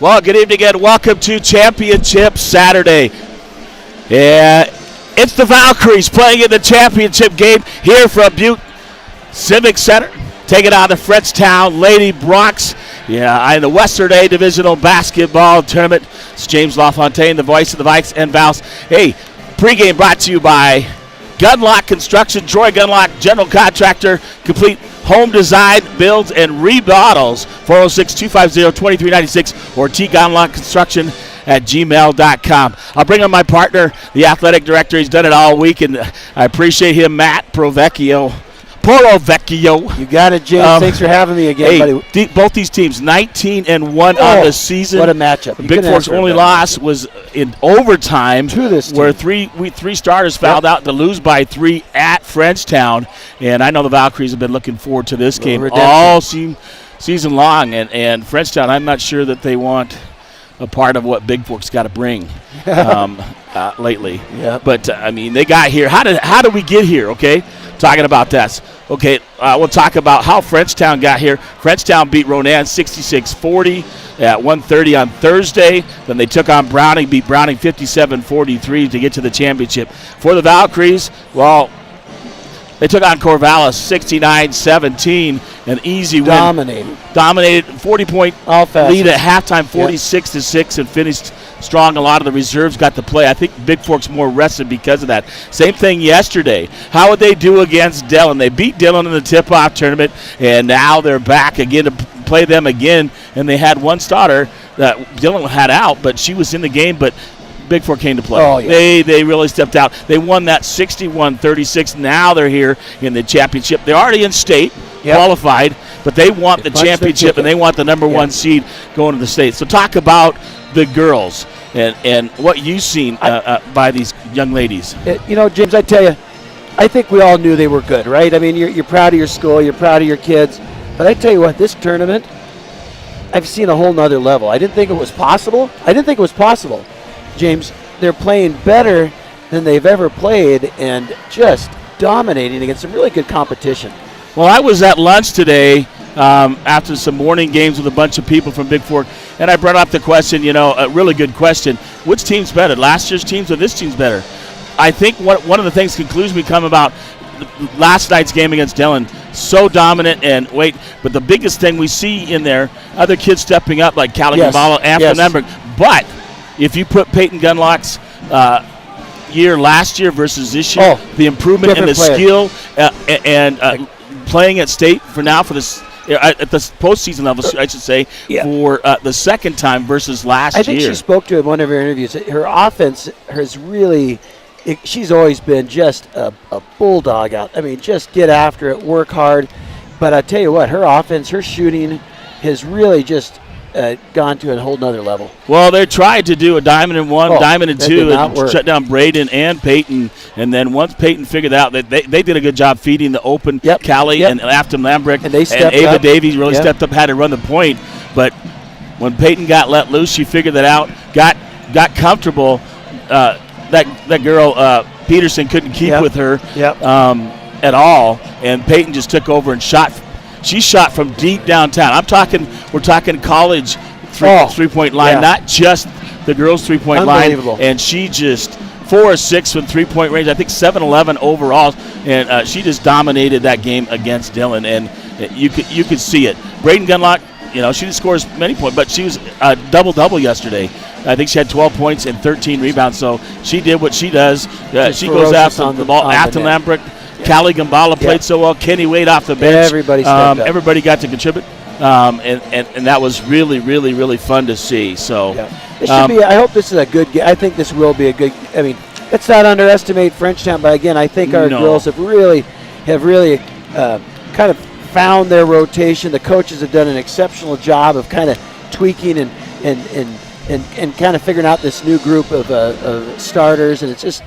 Well, good evening and welcome to Championship Saturday. Yeah, it's the Valkyries playing in the championship game here from Butte Civic Center. Taking on the Frenchtown Lady Bronx. Yeah, in the Western A Divisional Basketball Tournament. It's James LaFontaine, the voice of the Vikes and Vals. Hey, pregame brought to you by Gunlock Construction, Troy Gunlock, general contractor, complete home design, builds, and remodels. 406-250-2396 or tgunlockconstruction@gmail.com. I'll bring on my partner, the athletic director. He's done it all week, and I appreciate him, Matt Polovecchio. You got it, James. Thanks for having me again, buddy. Both these teams 19-1 on the season. What a matchup! Bigfork's only loss was in overtime, to this team, where three starters fouled out to lose by 3 at Frenchtown. And I know the Valkyries have been looking forward to this game all season long. And Frenchtown, I'm not sure that they want a part of what Bigfork's got to bring lately. Yeah. But I mean, they got here. How did we get here? Okay. Talking about that. Okay, we'll talk about how Frenchtown got here. Frenchtown beat Ronan 66-40 at 1:30 on Thursday. Then they took on Browning, beat Browning 57-43 to get to the championship. For the Valkyries, well, they took on Corvallis 69-17, an easy win. Dominated 40-point lead at halftime, 46-6, and finished strong. A lot of the reserves got to play. I think Bigfork's more rested because of that. Same thing yesterday. How would they do against Dillon? They beat Dillon in the tip-off tournament, and now they're back again to play them again. And they had one starter that Dillon had out, but she was in the game, but Bigfork came to play. Oh, yeah. They really stepped out. They won that 61-36. Now they're here in the championship. They're already in state, qualified, but they want the championship, and they want the number one seed going to the state. So talk about the girls and what you've seen by these young ladies. James, I tell you, I think we all knew they were good, right? I mean, you're proud of your school, you're proud of your kids, but I tell you what, this tournament, I've seen a whole nother level. I didn't think it was possible. James, they're playing better than they've ever played and just dominating against some really good competition. Well, I was at lunch today after some morning games with a bunch of people from Bigfork, and I brought up the question, a really good question. Which team's better, last year's teams or this team's better? I think one of the things, conclusions we come about last night's game against Dillon, so dominant but the biggest thing we see in there, other kids stepping up like Callie Gambala, Anthony Lambert, but if you put Peyton Gunlock's year last year versus this year, the improvement in the skill and playing at state for this at the postseason level, I should say, for the second time versus last year. I think she spoke to in one of her interviews. Her offense has really, she's always been just a bulldog out. I mean, just get after it, work hard. But I tell you what, her offense, her shooting has really just gone to a whole nother level. Well, they tried to do a diamond and one, diamond and two, and shut down Braden and Peyton. And then once Peyton figured out that they did a good job feeding the open Callie and Afton Lambrecht, and Ava Davies really stepped up, had to run the point. But when Peyton got let loose, she figured that out, got comfortable. That girl Peterson couldn't keep with her at all, and Peyton just took over and shot. She shot from deep downtown. We're talking college three-point line, not just the girls' three-point line. And she just 4 or 6 from three-point range. I think 7-11 overall, and she just dominated that game against Dillon. And you could see it. Braden Gunlock, she didn't score as many points, but she was a double-double yesterday. I think she had 12 points and 13 rebounds. So she did what she does. She goes after the ball. Afton Lambrecht. Callie Gambala played so well. Kenny Wade off the bench. Everybody stepped up. Everybody got to contribute, and that was really, really, really fun to see. So, it should be. I hope this is a good game. I think this will be a good. I mean, let's not underestimate Frenchtown. But again, I think our girls have really kind of found their rotation. The coaches have done an exceptional job of kind of tweaking and kind of figuring out this new group of starters, and it's just.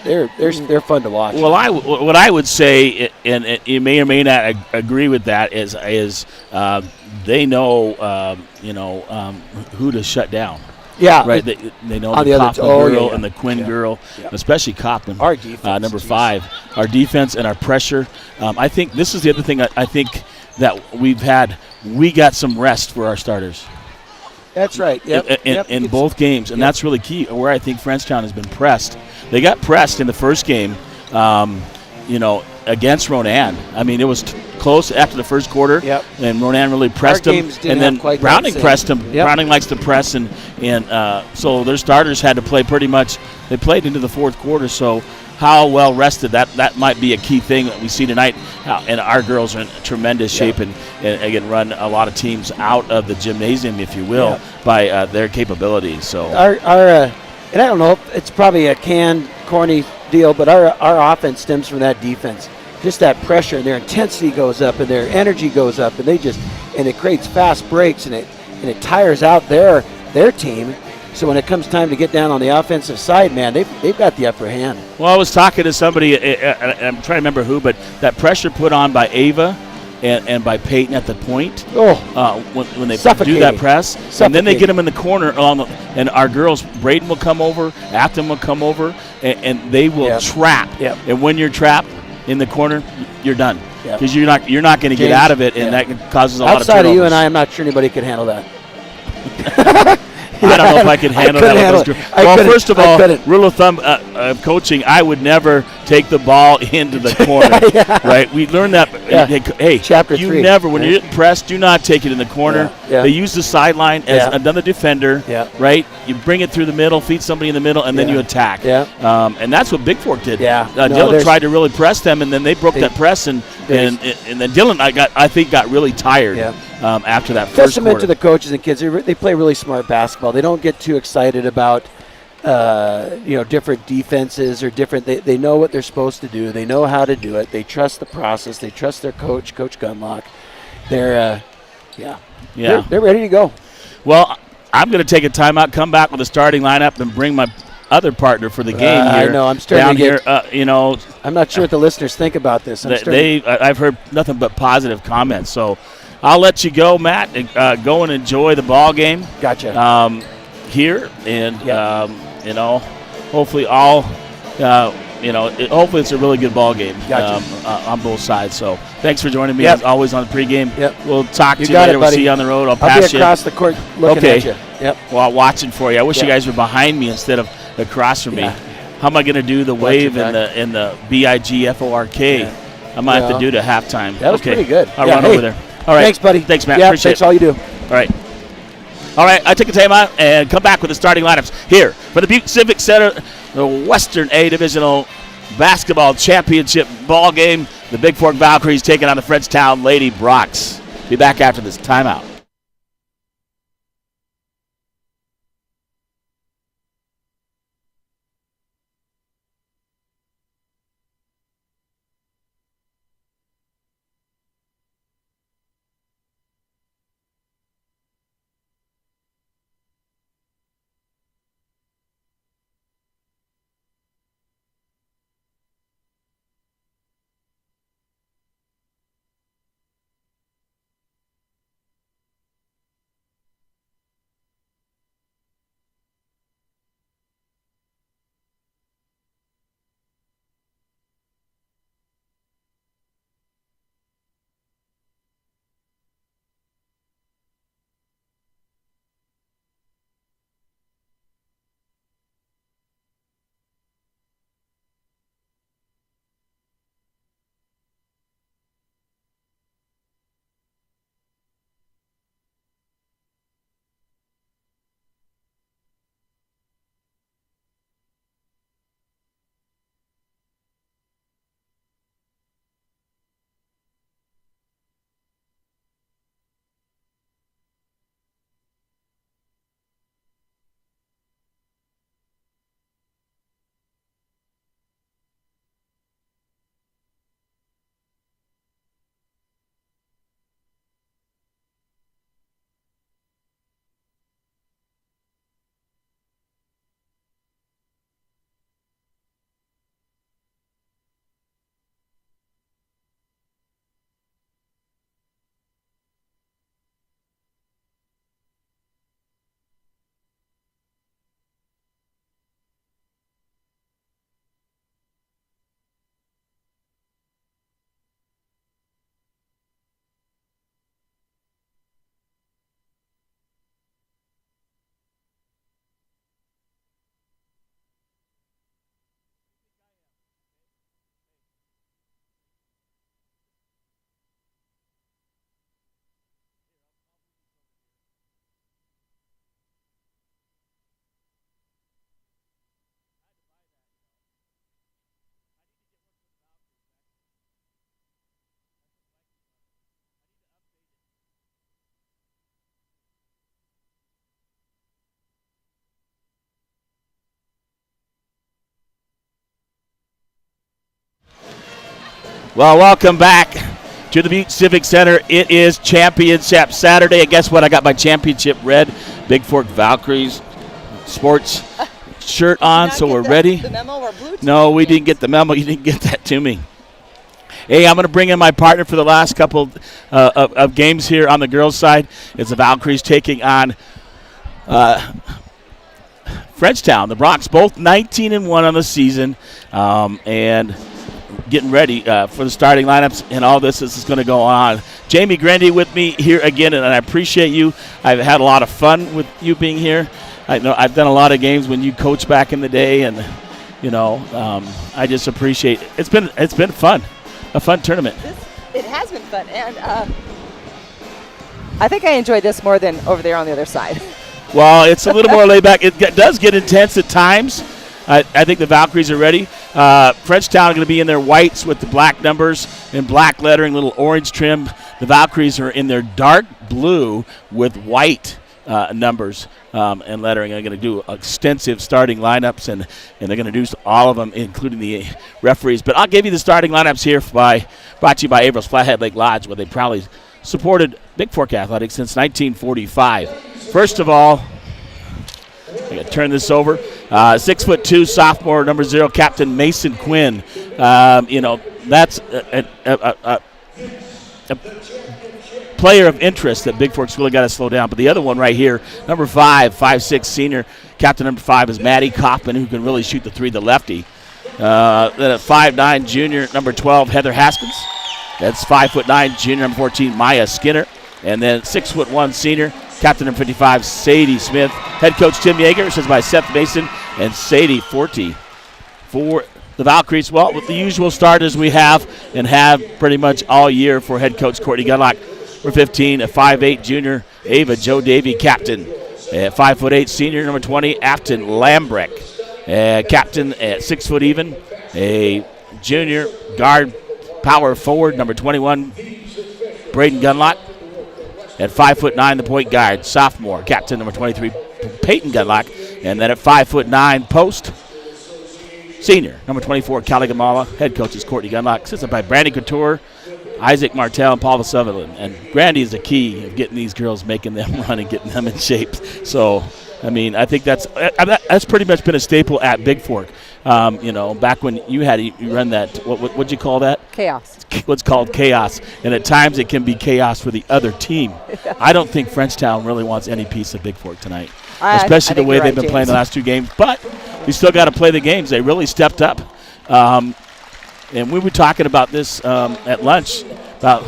They're fun to watch. Well, what I would say, and you may or may not agree with that, is they know who to shut down. Yeah, right. They know the Kaufman girl and the Quinn girl, especially Kaufman. Our defense, number 5. Our defense and our pressure. I think this is the other thing. I think that we got some rest for our starters. That's right. In both games, and that's really key. Where I think Frenchtown has been pressed. They got pressed in the first game, against Ronan. I mean, it was close after the first quarter, and Ronan really pressed them. And then Browning pressed them. Browning likes to press, and so their starters had to play pretty much. They played into the fourth quarter, so how well rested, that might be a key thing that we see tonight. And our girls are in tremendous shape and again run a lot of teams out of the gymnasium, if you will, by their capabilities. So our and I don't know, it's probably a canned, corny deal, but our offense stems from that defense. Just that pressure, and their intensity goes up, and their energy goes up, and it creates fast breaks, and it tires out their team. So when it comes time to get down on the offensive side, man, they've got the upper hand. Well, I was talking to somebody, I'm trying to remember who, but that pressure put on by Ava and by Peyton at the point, when they do that press, and then they get them in the corner, and our girls, Braden will come over, Afton will come over, and they will trap. And when you're trapped in the corner, you're done, because you're not going to get out of it, and that causes a lot of turnovers. Outside of you and I, I'm not sure anybody could handle that. I don't know if I can handle that. Well, first of all, rule of thumb of coaching, I would never take the ball into the corner. Right? We learned that. Hey, Chapter 3. Never, when you're getting pressed, do not take it in the corner. They use the sideline as another defender. Right? You bring it through the middle, feed somebody in the middle, and then you attack. And that's what Bigfork did. Dylan tried to really press them, and then they broke that press, and then Dylan, I think, got really tired. After that first Testament quarter to the coaches and kids. They play really smart basketball. They don't get too excited about different defenses or different. They know what they're supposed to do. They know how to do it. They trust the process. They trust their coach, Coach Gunlock. They're ready to go. Well, I'm going to take a timeout, come back with a starting lineup, and bring my other partner for the game here. I know. I'm starting down to here. I'm not sure what the listeners think about this. I've heard nothing but positive comments. So I'll let you go, Matt, and go and enjoy the ball game. Gotcha. Here, and hopefully hopefully it's a really good ball game. On both sides. So thanks for joining me as always on the pregame. We'll talk to you later. We'll see you on the road. I'll pass be across the court looking at you. Well, watching for you. I wish you guys were behind me instead of across from me. How am I going to do the wave and the BIGFORK? I might have to do it at halftime. That was pretty good. I'll run over there. All right. Thanks, buddy. Thanks, Matt. Yeah, appreciate thanks all you do. All right, I take a timeout and come back with the starting lineups here for the Butte Civic Center, the Western A Divisional Basketball Championship ball game. The Bigfork Valkyries taking on the Frenchtown Lady Brocs. Be back after this timeout. Well, welcome back to the Butte Civic Center. It is Championship Saturday. And guess what? I got my championship red Bigfork Valkyries sports shirt on, so we're ready. The memo or blue no, we didn't get the memo. You didn't get that to me. Hey, I'm going to bring in my partner for the last couple of games here on the girls' side. It's the Valkyries taking on Frenchtown. The Bronx, both 19-1 on the season, and getting ready for the starting lineups and all this. This is going to go on. Jamie Grandy with me here again, and I appreciate you. I've had a lot of fun with you being here. I know I've done a lot of games when you coached back in the day, and I just appreciate it. It's been fun, a fun tournament. It has been fun, and I think I enjoyed this more than over there on the other side. Well, it's a little more laid back. It does get intense at times. I think the Valkyries are ready. Frenchtown are going to be in their whites with the black numbers and black lettering, little orange trim. The Valkyries are in their dark blue with white numbers and lettering. They're going to do extensive starting lineups, and they're going to do all of them, including the referees. But I'll give you the starting lineups here brought to you by April's Flathead Lake Lodge, where they proudly supported Bigfork Athletics since 1945. First of all, I got to turn this over. 6'2", sophomore, number 0, Captain Mason Quinn. That's a player of interest that Bigfork's really got to slow down. But the other one right here, number 5'6", senior, Captain number 5 is Maddie Kaufman, who can really shoot the three, the lefty. Then a 5'9", junior, number 12, Heather Haskins. That's 5'9", junior, number 14, Maya Skinner. And then 6'1", senior, Captain number 55, Sadie Smith. Head coach Tim Yeager, says by Seth Mason and Sadie Forte. For the Valkyries, well, with the usual starters we have and have pretty much all year for head coach Courtney Gunlock. We're 15, a 5'8", junior, Ava Joe Davey, captain. At 5'8", senior, number 20, Afton Lambrecht. Captain at 6 foot even, a junior guard power forward, number 21, Braden Gunlock. At 5'9", the point guard, sophomore, captain number 23, Peyton Gunlock. And then at 5'9", post, senior, number 24, Callie Gamala. Head coach is Courtney Gunlock. Assisted by Brandy Couture, Isaac Martell, and Paul Sutherland. And Brandy is the key of getting these girls, making them run and getting them in shape. So, I mean, I think that's pretty much been a staple at Bigfork. Back when you run that, what'd you call that? Chaos. What's called chaos. And at times it can be chaos for the other team. I don't think Frenchtown really wants any piece of Bigfork tonight, especially the way they've been playing the last two games. But we still got to play the games. They really stepped up. And we were talking about this at lunch about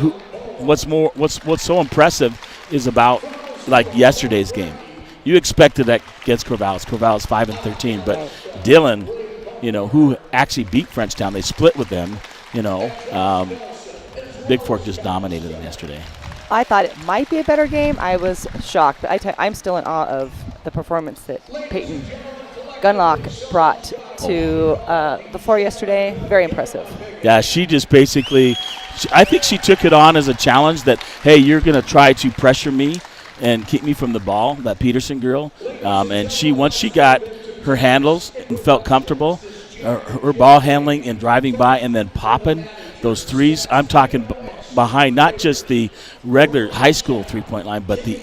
what's so impressive is about like yesterday's game. You expected that against Corvallis. Corvallis 5-13, but Dillon, who actually beat Frenchtown, they split with them. Bigfork just dominated them yesterday. I thought it might be a better game. I was shocked, but I'm still in awe of the performance that Peyton Gunlock brought to the floor yesterday. Very impressive. Yeah, she just basically, I think she took it on as a challenge that, hey, you're going to try to pressure me and keep me from the ball, that Peterson girl. And once she got her handles and felt comfortable, her ball handling and driving by and then popping those threes, I'm talking behind not just the regular high school three-point line, but the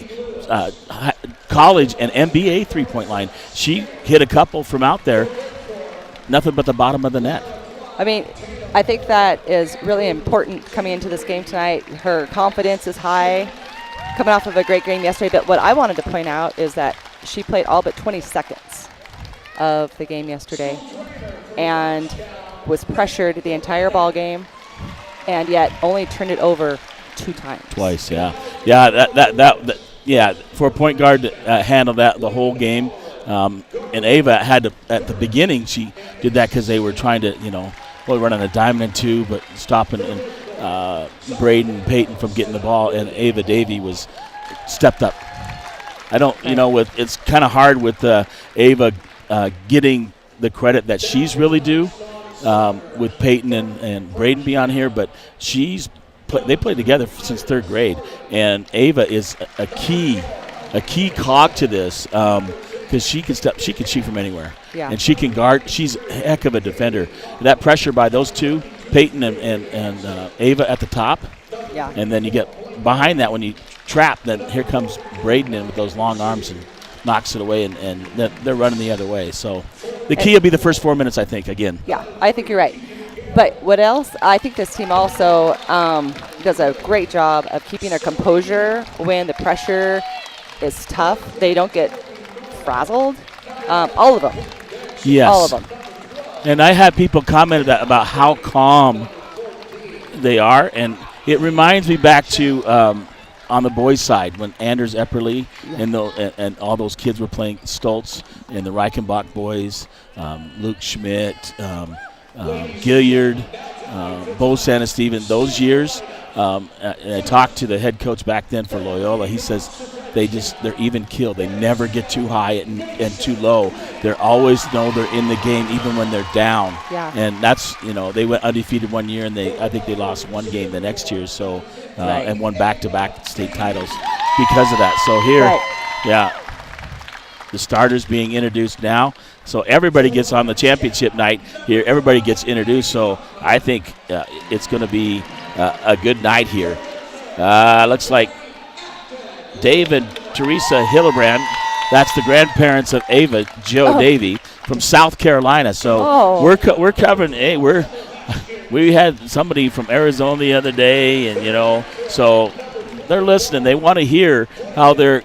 college and NBA three-point line. She hit a couple from out there, nothing but the bottom of the net. I mean, I think that is really important coming into this game tonight. Her confidence is high, coming off of a great game yesterday. But what I wanted to point out is that she played all but 20 seconds of the game yesterday and was pressured the entire ball game, and yet only turned it over 2 times. Twice, yeah. Yeah, for a point guard to handle that the whole game. And Ava had to, at the beginning, she did that because they were trying to, run on a diamond and 2, but stopping Braden and Peyton from getting the ball, and Ava Davey was stepped up. I don't, it's kind of hard with Ava getting the credit that she's really due with Peyton and Braden being here, but they played together since 3rd grade, and Ava is a key cog to this because she can shoot from anywhere, and she can guard. She's a heck of a defender. That pressure by those two, Peyton and Ava at the top. Yeah. And then you get behind that when you trap, then here comes Braden in with those long arms and knocks it away, and they're running the other way. So the key will be the first 4 minutes, I think, again. Yeah, I think you're right. But what else? I think this team also does a great job of keeping their composure when the pressure is tough. They don't get frazzled. All of them. Yes. All of them. And I had people comment about how calm they are, and it reminds me back to on the boys' side when Anders Epperly and all those kids were playing Stoltz and the Reichenbach boys, Luke Schmidt, Gilliard, Bo Sanesteven, those years. And I talked to the head coach back then for Loyola. He says they're even keeled. They never get too high and too low. They always know they're in the game even when they're down. Yeah. And that's, they went undefeated one year, and I think they lost one game the next year. So and won back-to-back state titles because of that. So here, the starters being introduced now. So everybody gets on the championship night here. Everybody gets introduced. So I think it's going to be a good night here. Looks like Dave and Teresa Hillebrand, that's the grandparents of Ava, Joe Davey, from South Carolina. So we're covering. We had somebody from Arizona the other day, and so they're listening. They want to hear how their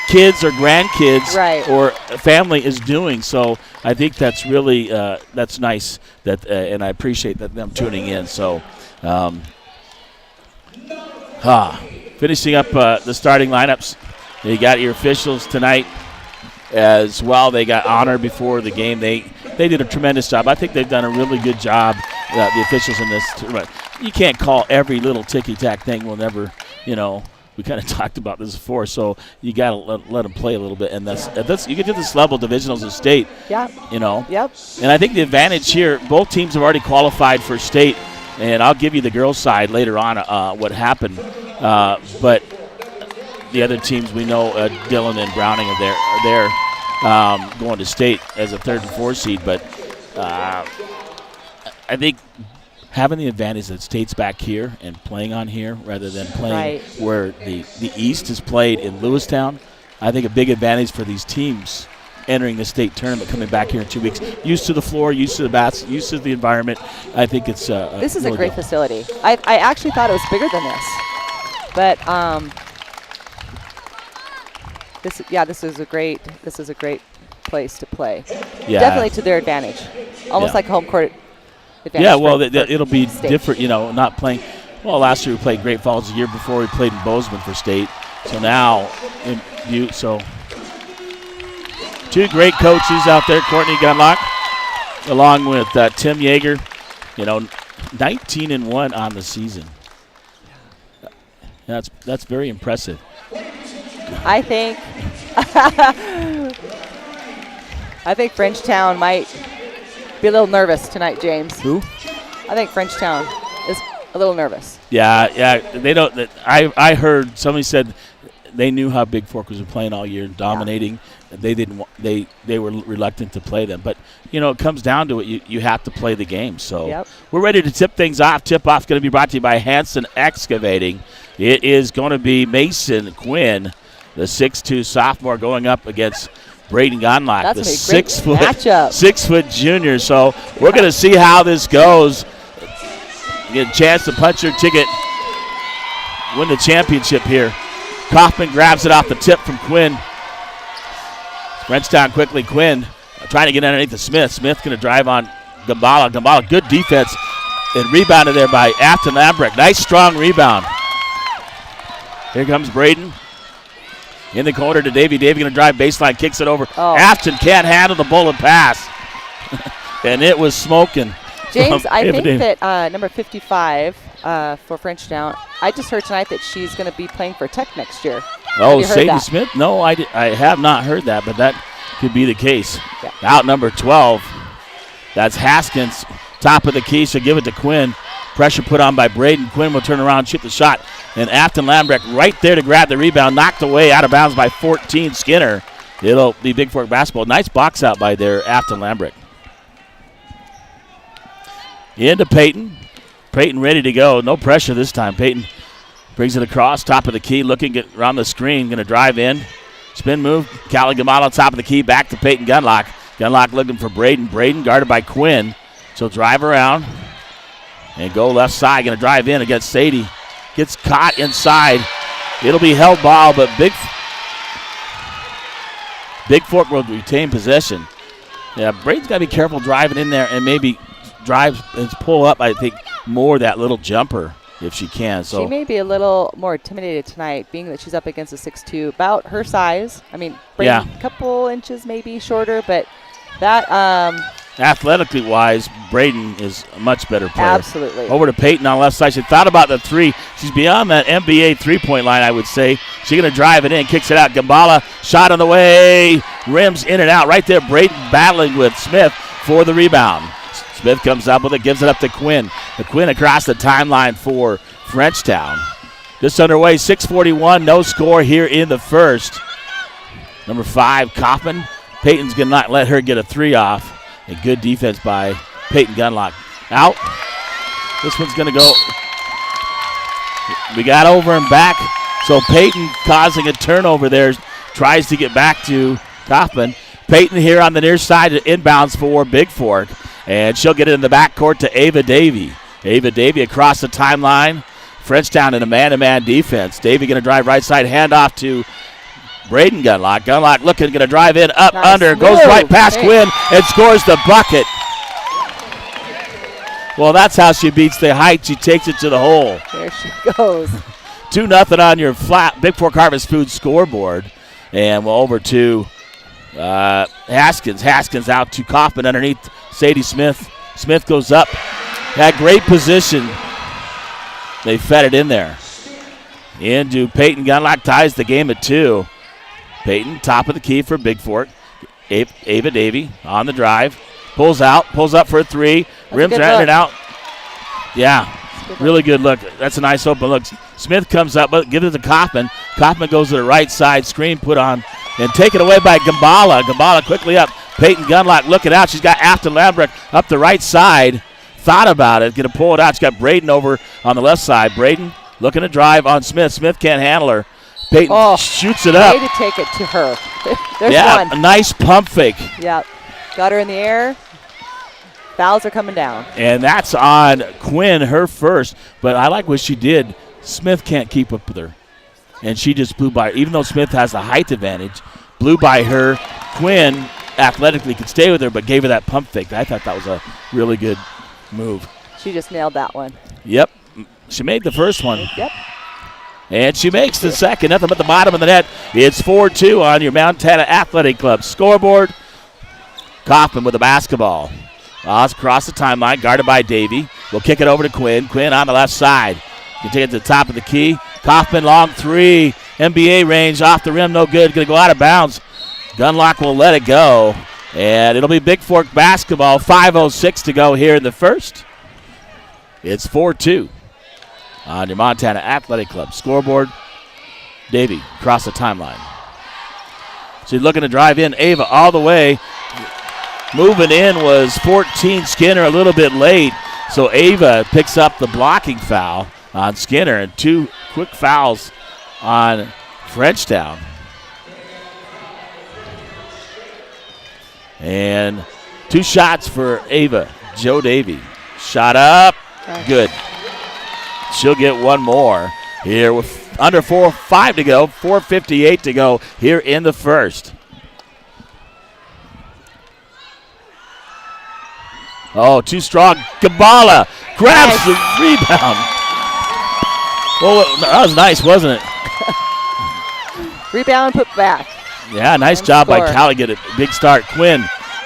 kids or grandkids or family is doing. So I think that's really that's nice. And I appreciate them tuning in. So. Finishing up the starting lineups, you got your officials tonight as well. They got honor before the game. They did a tremendous job. I think they've done a really good job, the officials in this tournament. You can't call every little ticky-tack thing. We'll never, we kind of talked about this before, so you got to let them play a little bit. And that's you get to this level, divisionals of state. Yeah. Yep. And I think the advantage here, both teams have already qualified for state. And I'll give you the girls' side later on what happened. But the other teams, we know Dillon and Browning are there going to state as a 3rd and 4th seed. But I think having the advantage that state's back here and playing on here rather than playing where the East is played in Lewistown, I think a big advantage for these teams entering the state tournament, coming back here in 2 weeks, used to the floor, used to the bats, used to the environment. I think it's this is really a great facility. I actually thought it was bigger than this, but this is a great place to play. Yeah, definitely to their advantage, almost like home court advantage. Yeah, well, it'll be different. Not playing. Well, last year we played Great Falls. The year before we played in Bozeman for state. So now, two great coaches out there, Courtney Gunlock, along with Tim Yeager. 19-1 on the season. That's very impressive. I think Frenchtown might be a little nervous tonight, James. Who? I think Frenchtown is a little nervous. Yeah. They don't. I heard somebody said they knew how Bigfork was playing all year, dominating. Yeah. They didn't. They were reluctant to play them, but it comes down to it. You have to play the game. So we're ready to tip things off. Tip off going to be brought to you by Hanson Excavating. It is going to be Mason Quinn, the 6'2" sophomore, going up against Braden Gonlock, the 6 foot junior. So we're going to see how this goes. You get a chance to punch your ticket, win the championship here. Kaufman grabs it off the tip from Quinn. Frenchtown quickly. Quinn trying to get underneath the Smith. Smith going to drive on Gambala. Gambala, good defense, and rebounded there by Afton Lambrecht. Nice, strong rebound. Here comes Braden. In the corner to Davey. Davey going to drive baseline, kicks it over. Afton can't handle the bullet pass. And it was smoking. James, I think that number 55 for Frenchtown, I just heard tonight that she's going to be playing for Tech next year. Oh, Sadie Smith? No, I have not heard that, but that could be the case. Yeah. Out number 12. That's Haskins. Top of the key, so give it to Quinn. Pressure put on by Braden. Quinn will turn around, chip the shot. And Afton Lambrecht right there to grab the rebound. Knocked away out of bounds by 14 Skinner. It'll be Bigfork basketball. Nice box out by there, Afton Lambrecht. Into Peyton. Peyton ready to go. No pressure this time. Peyton brings it across, top of the key, looking around the screen, going to drive in. Spin move. Callie Gamala, top of the key, back to Peyton Gunlock. Gunlock looking for Braden. Braden guarded by Quinn. She'll drive around and go left side. Going to drive in against Sadie. Gets caught inside. It'll be held ball, but Bigfork will retain possession. Yeah, Braden's got to be careful driving in there and maybe drive and pull up, I think, more that little jumper if she can. So she may be a little more intimidated tonight, being that she's up against a 6'2", about her size. I mean, Braden, a couple inches maybe shorter, but that athletically wise, Braden is a much better player. Absolutely. Over to Peyton on the left side. She thought about the three. She's beyond that NBA three-point line, I would say. She's going to drive it in, kicks it out. Gambala, shot on the way, rims in and out. Right there, Braden battling with Smith for the rebound. Smith comes up with it, gives it up to Quinn. The Quinn across the timeline for Frenchtown. Just underway, 6:41, no score here in the first. Number 5, Kaufman. Peyton's going to not let her get a three off. A good defense by Peyton Gunlock. Out. This one's going to go. We got over and back. So Peyton causing a turnover there. Tries to get back to Kaufman. Peyton here on the near side inbounds for Bigfork. And she'll get it in the backcourt to Ava Davey. Ava Davey across the timeline. Frenchtown in a man-to-man defense. Davey going to drive right side. Hand off to Braden Gunlock. Gunlock looking, going to drive in, up, nice under, goes right past Quinn and scores the bucket. Well, that's how she beats the height. She takes it to the hole. There she goes. 2-0 on your flat Bigfork Harvest Foods scoreboard. And we're over to Haskins. Haskins out to Kaufman underneath Sadie Smith. Smith goes up. Had great position. They fed it in there. Into Peyton. Gunlock ties the game at 2. Peyton, top of the key for Bigfork. Ava Davey on the drive. Pulls out, pulls up for a three. Rims right and out. Yeah, really good look. That's a nice open look. Smith comes up, but gives it to Kaufman. Kaufman goes to the right side. Screen put on and taken away by Gambala. Gambala quickly up. Peyton Gunlock looking out. She's got Afton Lambrecht up the right side. Thought about it. Going to pull it out. She's got Braden over on the left side. Braden looking to drive on Smith. Smith can't handle her. Peyton shoots it up. Way to take it to her. There's one. A nice pump fake. Yep. Got her in the air. Fouls are coming down. And that's on Quinn, her first. But I like what she did. Smith can't keep up with her. And she just blew by her. Even though Smith has the height advantage, blew by her. Quinn athletically could stay with her, but gave her that pump fake. I thought that was a really good move. She just nailed that one. Yep. She made the first one. Yep. And she makes the second. Nothing but the bottom of the net. It's 4-2 on your Montana Athletic Club scoreboard. Kaufman with the basketball. Across the timeline, guarded by Davey. We'll kick it over to Quinn. Quinn on the left side. You take it to the top of the key. Kaufman, long three. NBA range, off the rim, no good. Going to go out of bounds. Gunlock will let it go. And it'll be Bigfork basketball. 5:06 to go here in the first. It's 4-2 on your Montana Athletic Club scoreboard. Davey across the timeline. She's looking to drive in. Ava all the way. Moving in was 14 Skinner, a little bit late. So Ava picks up the blocking foul on Skinner and 2 quick fouls on Frenchtown. And 2 shots for Ava. Joe Davey. Shot up. Good. She'll get one more here with under 4:05 to go. 4:58 to go here in the first. Oh, too strong. Gambala grabs the rebound. Well, that was nice, wasn't it? Rebound, put back. Yeah, nice job by Callie. Get a big start. Quinn,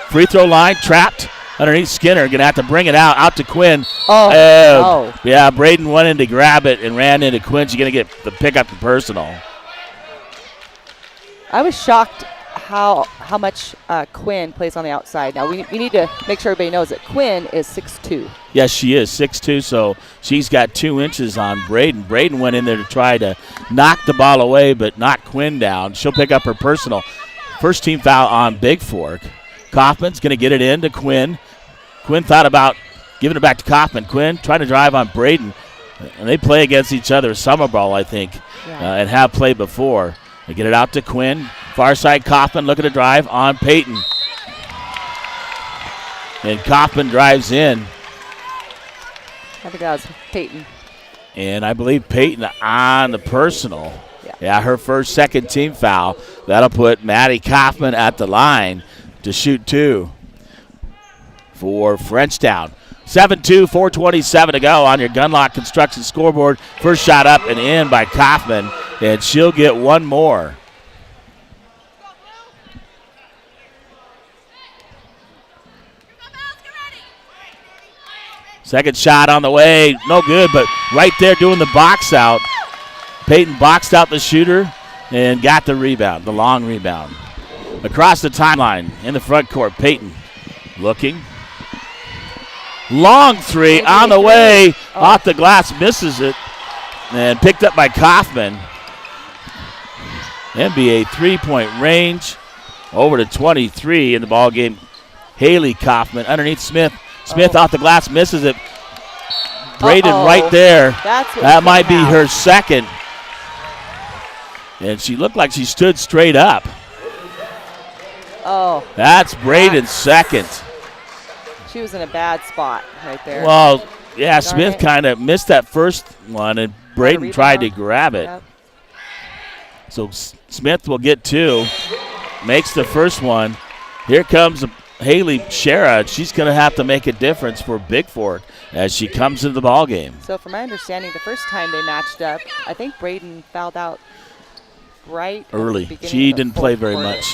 free throw line, trapped underneath Skinner. Going to have to bring it out to Quinn. Yeah, Braden went in to grab it and ran into Quinn. She's going to get the pick up the personal. I was shocked how much Quinn plays on the outside. Now, we need to make sure everybody knows that Quinn is 6'2". Yes, she is 6'2", so she's got 2 inches on Braden. Braden went in there to try to knock the ball away, but knock Quinn down. She'll pick up her personal. First team foul on Bigfork. Kaufman's going to get it in to Quinn. Quinn thought about giving it back to Kaufman. Quinn trying to drive on Braden. And they play against each other, summer ball, I think, and have played before. They get it out to Quinn. Far side, Kaufman looking to drive on Peyton. And Kaufman drives in. I think that was Peyton. And I believe Peyton on the personal. Yeah, her second team foul. That'll put Maddie Kaufman at the line to shoot 2 for Frenchtown. 7-2, 4:27 to go on your Gunlock Construction scoreboard. First shot up and in by Kaufman, and she'll get one more. Second shot on the way, no good, but right there doing the box out. Peyton boxed out the shooter and got the rebound, the long rebound. Across the timeline in the front court, Peyton looking. Long three on the way, off the glass, misses it, and picked up by Kaufman. NBA three-point range, over to 23 in the ball game. Haley Kaufman underneath Smith. Smith off the glass, misses it. Braden right there. That might be her second. And she looked like she stood straight up. Oh. That's Braden's second. She was in a bad spot right there. Well, yeah, Smith kind of missed that first one, and Braden tried to grab it. Yep. So Smith will get 2, makes the first one. Here comes Haley Shera. She's going to have to make a difference for Bigfork as she comes into the ball game. So from my understanding, the first time they matched up, I think Braden fouled out right early. She didn't play very much.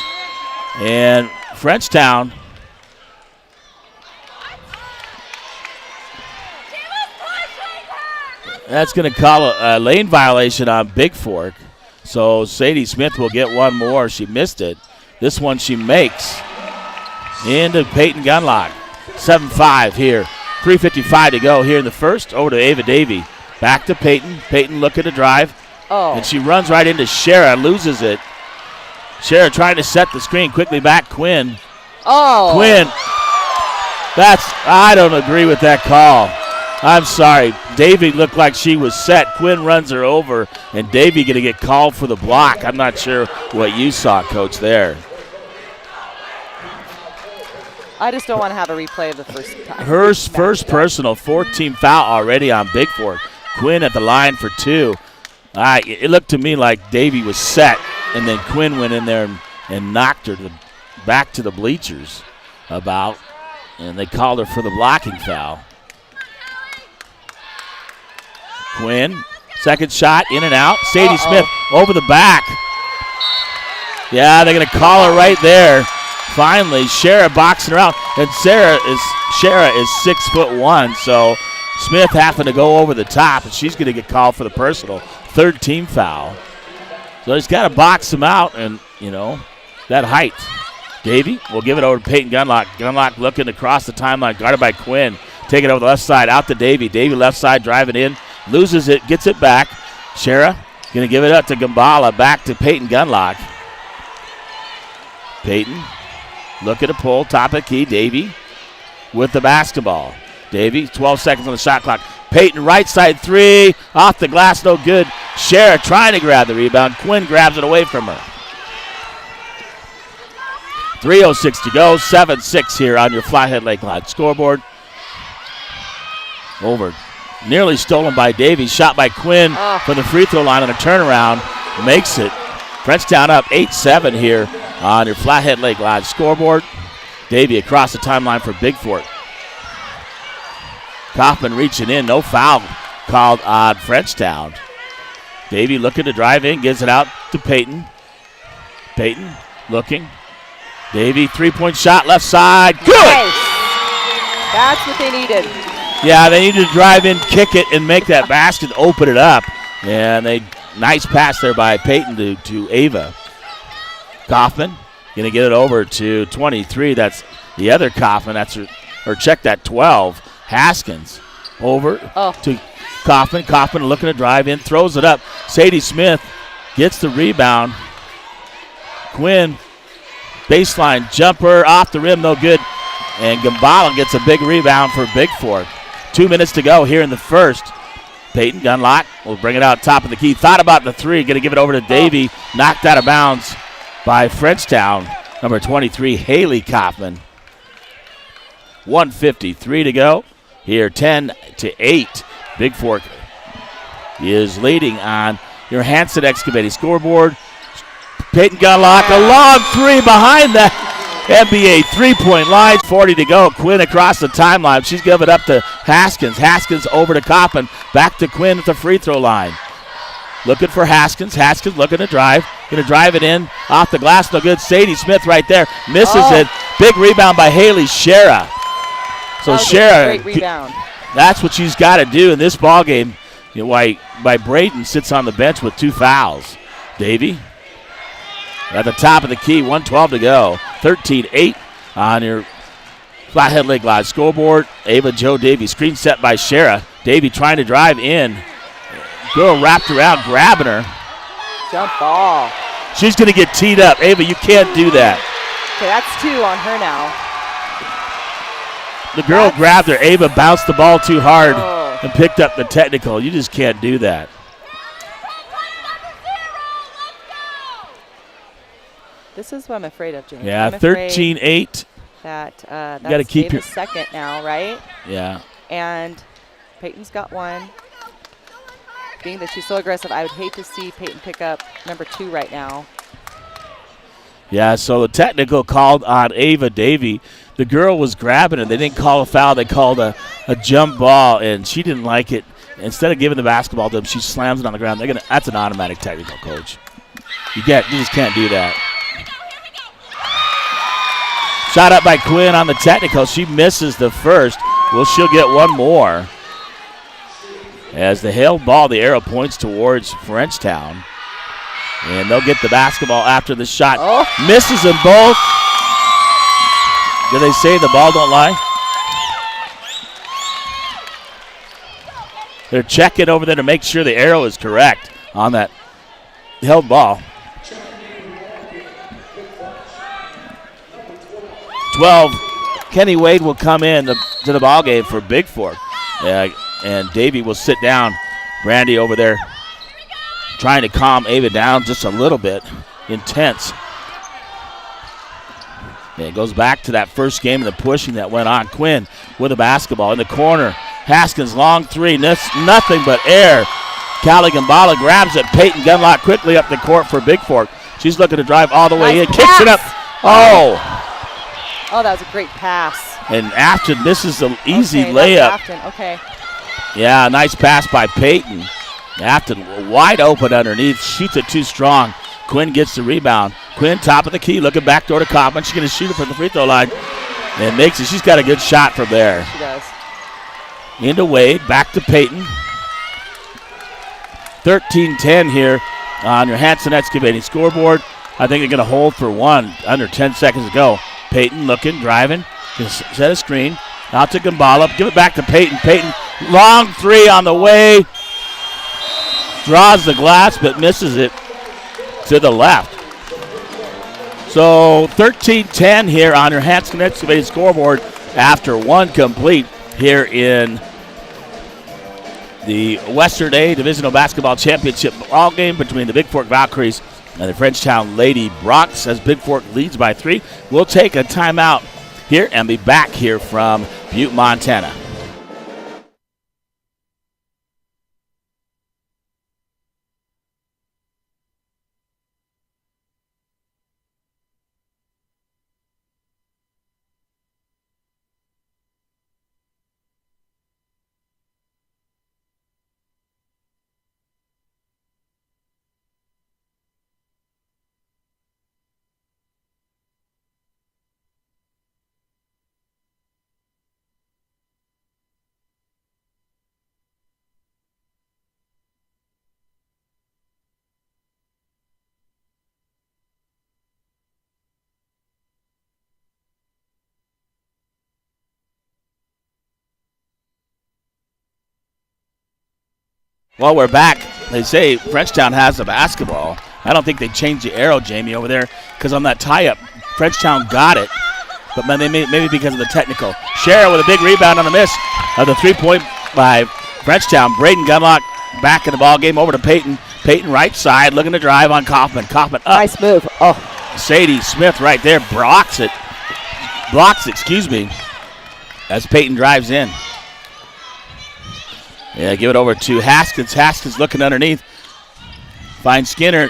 And Frenchtown. That's going to call a lane violation on Bigfork. So Sadie Smith will get one more. She missed it. This one she makes. Into Peyton Gunlock. 7-5 here. 3:55 to go here in the first. Over to Ava Davey. Back to Peyton. Peyton looking to drive. And she runs right into Shera. Loses it. Shera trying to set the screen. Quickly back. Quinn. Quinn. I don't agree with that call. I'm sorry. Davey looked like she was set. Quinn runs her over, and Davey going to get called for the block. I'm not sure what you saw, Coach, there. I just don't want to have a replay of the first time. Her first personal, 14 foul already on Bigfork. Quinn at the line for 2. It looked to me like Davey was set, and then Quinn went in there and knocked her back to the bleachers and they called her for the blocking foul. Quinn, second shot, in and out. Sadie Smith over the back. Yeah, they're going to call her right there. Finally, Shera boxing her out, and Shera is 6'1", so Smith having to go over the top, and she's going to get called for the personal. Third team foul. So he's got to box him out, and, that height. Davey will give it over to Peyton Gunlock. Gunlock looking across the timeline, guarded by Quinn. Take it over the left side, out to Davey. Davey left side driving in. Loses it, gets it back. Shera going to give it up to Gambala, back to Peyton Gunlock. Peyton looking to pull, top of the key. Davey with the basketball. Davey, 12 seconds on the shot clock. Peyton, right side 3, off the glass, no good. Shera trying to grab the rebound. Quinn grabs it away from her. 3:06 to go, 7-6 here on your Flathead Lake Lodge scoreboard. Over. Nearly stolen by Davey. Shot by Quinn from the free throw line on a turnaround. Makes it. Frenchtown up 8-7 here on your Flathead Lake Lodge scoreboard. Davey across the timeline for Bigfork. Kaufman reaching in. No foul called on Frenchtown. Davey looking to drive in. Gives it out to Peyton. Peyton looking. Davey, three-point shot, left side. Good! Nice. That's what they needed. Yeah, they needed to drive in, kick it, and make that basket, open it up. And nice pass there by Peyton to Ava. Kaufman going to get it over to 23. That's the other Kaufman. Check that 12. Haskins over to Kaufman. Kaufman looking to drive in, throws it up. Sadie Smith gets the rebound. Quinn, baseline jumper off the rim, no good. And Gambala gets a big rebound for Bigfork. 2 minutes to go here in the first. Peyton, Gunlock, will bring it out top of the key. Thought about the three, going to give it over to Davey. Knocked out of bounds by Frenchtown. Number 23, Haley Kaufman. 1:53 to go. Here, 10-8. Bigfork is leading on your Hanson Excavating scoreboard. Peyton Gunlock, a long three behind that NBA three-point line. 40 to go. Quinn across the timeline. She's given it up to Haskins. Haskins over to Kaufman. Back to Quinn at the free throw line. Looking for Haskins. Haskins looking to drive. Going to drive it in. Off the glass. No good. Sadie Smith right there. Misses it. Big rebound by Haley Shera. So Shera, great rebound. That's what she's got to do in this ball game. You know, why Braden sits on the bench with 2 fouls. Davey at the top of the key. 1:12 to go. 13-8 on your Flathead Lake Live scoreboard. Ava Jo Davey. Screen set by Shera. Davey trying to drive in. Girl wrapped around, grabbing her. Jump ball. She's going to get teed up. Ava, you can't do that. Okay, that's 2 on her now. The girl grabbed her. Ava bounced the ball too hard and picked up the technical. You just can't do that. This is what I'm afraid of, Jamie. Yeah, 13-8. That's gotta keep your second now, right? Yeah. And Peyton's got 1. Being that she's so aggressive, I would hate to see Peyton pick up number 2 right now. Yeah, so the technical called on Ava Davey. The girl was grabbing her. They didn't call a foul. They called a jump ball, and she didn't like it. Instead of giving the basketball to them, she slams it on the ground. That's an automatic technical, Coach. You just can't do that. Shot up by Quinn on the technical. She misses the first. Well, she'll get one more. As the held ball, the arrow points towards Frenchtown. And they'll get the basketball after the shot. Misses them both. Do they say the ball don't lie? They're checking over there to make sure the arrow is correct on that held ball. 12. Kenny Wade will come in to the ball game for Bigfork. And Davey will sit down. Brandy over there trying to calm Ava down just a little bit. Intense. And it goes back to that first game and the pushing that went on. Quinn with a basketball in the corner. Haskins long three. Nothing but air. Callie Gambala grabs it. Peyton Gunlock quickly up the court for Bigfork. She's looking to drive all the way in. Kicks it up. Oh, that was a great pass. And Afton misses the easy layup. Okay. Yeah, nice pass by Peyton. Afton wide open underneath. Shoots it too strong. Quinn gets the rebound. Quinn top of the key, looking back door to Kaufman. She's going to shoot it from the free throw line. And makes it. She's got a good shot from there. She does. Into Wade, back to Peyton. 13-10 here on your Hanson Excavating scoreboard. I think they're going to hold for one. Under 10 seconds to go. Peyton looking, driving. Set a screen. Out to Gambala. Give it back to Peyton. Peyton, long three on the way. Draws the glass, but misses it to the left. So 13-10 here on your Hanson Excavating scoreboard after one complete here in the Western A Divisional Basketball Championship ball game between the Bigfork Valkyries and the Frenchtown Lady Broncos as Bigfork leads by 3. We'll take a timeout here and be back here from Butte, Montana. Well, we're back. They say Frenchtown has the basketball. I don't think they changed the arrow, Jamie, over there, because on that tie-up, Frenchtown got it. but maybe because of the technical. Shara with a big rebound on the miss of the 3-point by Frenchtown. Braden Gunlock back in the ball game over to Peyton. Peyton right side looking to drive on Kaufman. Kaufman up. Nice move. Oh. Sadie Smith right there blocks it, as Peyton drives in. Yeah, give it over to Haskins. Haskins looking underneath. Finds Skinner.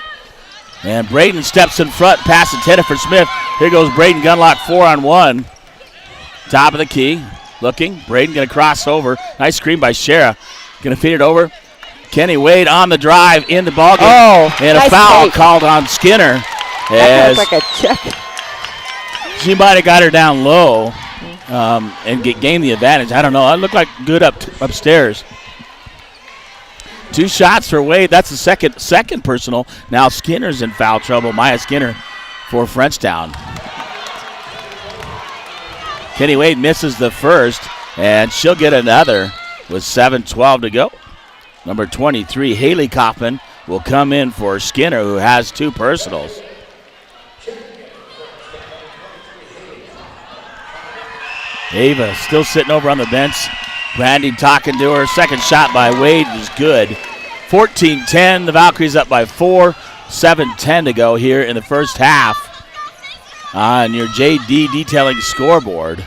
And Braden steps in front, pass intended for Smith. Here goes Braden Gunlock 4-on-1. Top of the key, looking. Braden going to cross over. Nice screen by Shara. Going to feed it over. Kenny Wade on the drive in the ballgame. Oh, and nice a foul take. Called on Skinner. That looks like a check. She might have got her down low and gained the advantage. I don't know. It looked like good upstairs. 2 shots for Wade. That's the second personal. Now Skinner's in foul trouble. Maya Skinner for Frenchtown. Kenny Wade misses the first, and she'll get another with 7:12 to go. Number 23, Haley Kaufman, will come in for Skinner, who has 2 personals. Ava still sitting over on the bench. Brandy talking to her. Second shot by Wade is good. 14-10. The Valkyries up by 4. 7:10 to go here in the first half on your JD Detailing scoreboard.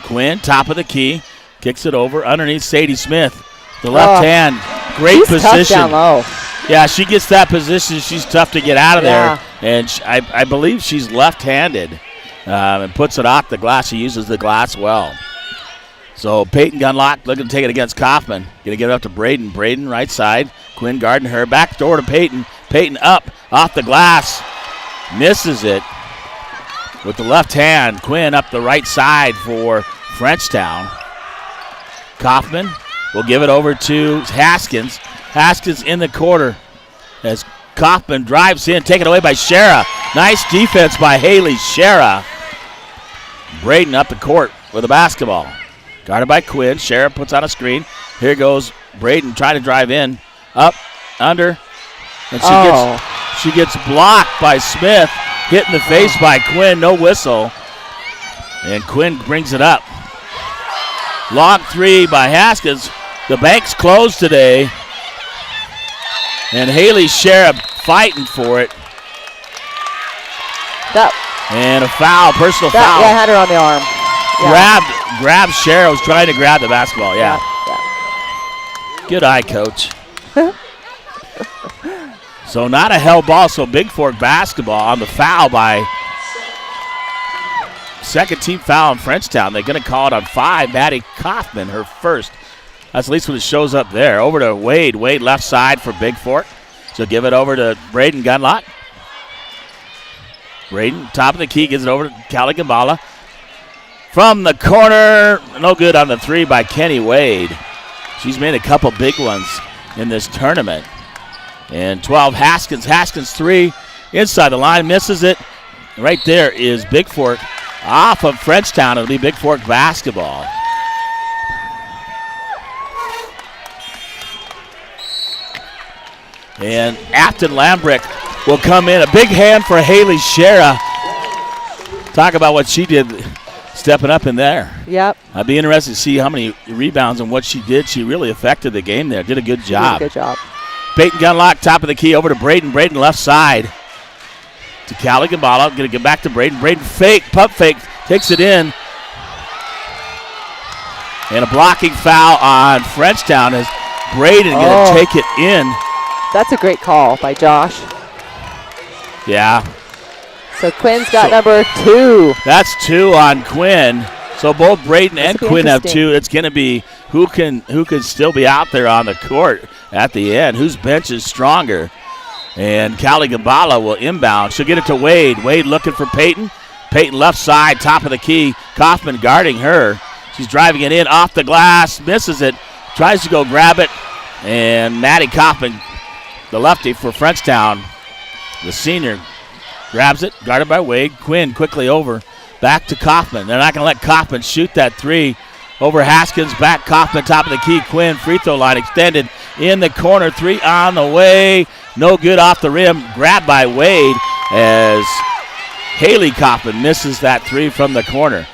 Quinn, top of the key, kicks it over underneath Sadie Smith. The left hand, great she's position. Tough down low. Yeah, she gets that position. She's tough to get out of there. And I believe she's left-handed and puts it off the glass. She uses the glass well. So Peyton Gunlock looking to take it against Kaufman. Going to get it up to Braden. Braden right side. Quinn guarding her. Back door to Peyton. Peyton up off the glass. Misses it with the left hand. Quinn up the right side for Frenchtown. Kaufman will give it over to Haskins. Haskins in the corner as Kaufman drives in. Taken away by Shara. Nice defense by Haley Shara. Braden up the court with the basketball. Guarded by Quinn. Shara puts on a screen. Here goes Braden trying to drive in. Up, under. And she gets blocked by Smith. Hit in the face by Quinn. No whistle. And Quinn brings it up. Long 3 by Haskins. The bank's closed today. And Haley Shara fighting for it. And a foul, personal foul. Yeah, had her on the arm. Yeah. Grabbed Shara, was trying to grab the basketball, yeah. Good eye, coach. So not a held ball, so Bigfork basketball on the foul by second team foul in Frenchtown. They're going to call it on 5. Maddie Kaufman, her first. That's at least when it shows up there. Over to Wade. Wade left side for Bigfork. She'll give it over to Braden Gunlock. Braden, top of the key, gives it over to Callie Gambala. From the corner, no good on the 3 by Kenny Wade. She's made a couple big ones in this tournament. And 12, Haskins. Haskins 3, inside the line, misses it. Right there is Bigfork off of Frenchtown. It'll be Bigfork basketball. And Afton Lambrick will come in. A big hand for Haley Shara. Talk about what she did stepping up in there. Yep. I'd be interested to see how many rebounds and what she did. She really affected the game there. Did a good job. Did a good job. Peyton Gunlock, top of the key, over to Braden. Braden left side to Callie Gambala. Going to get back to Braden. Braden fake, pump fake, takes it in. And a blocking foul on Frenchtown as Braden going to take it in. That's a great call by Josh. Yeah. So Quinn's got number 2. That's 2 on Quinn. So both Braden and Quinn have 2. It's going to be who can still be out there on the court at the end. Whose bench is stronger? And Callie Gambala will inbound. She'll get it to Wade. Wade looking for Peyton. Peyton left side, top of the key. Kaufman guarding her. She's driving it in off the glass. Misses it. Tries to go grab it. And Maddie Kaufman, the lefty for Frenchtown, the senior, grabs it, guarded by Wade. Quinn quickly over, back to Kaufman. They're not going to let Kaufman shoot that 3. Over Haskins, back Kaufman, top of the key. Quinn, free throw line extended in the corner. 3 on the way. No good off the rim. Grabbed by Wade as Haley Kaufman misses that three from the corner.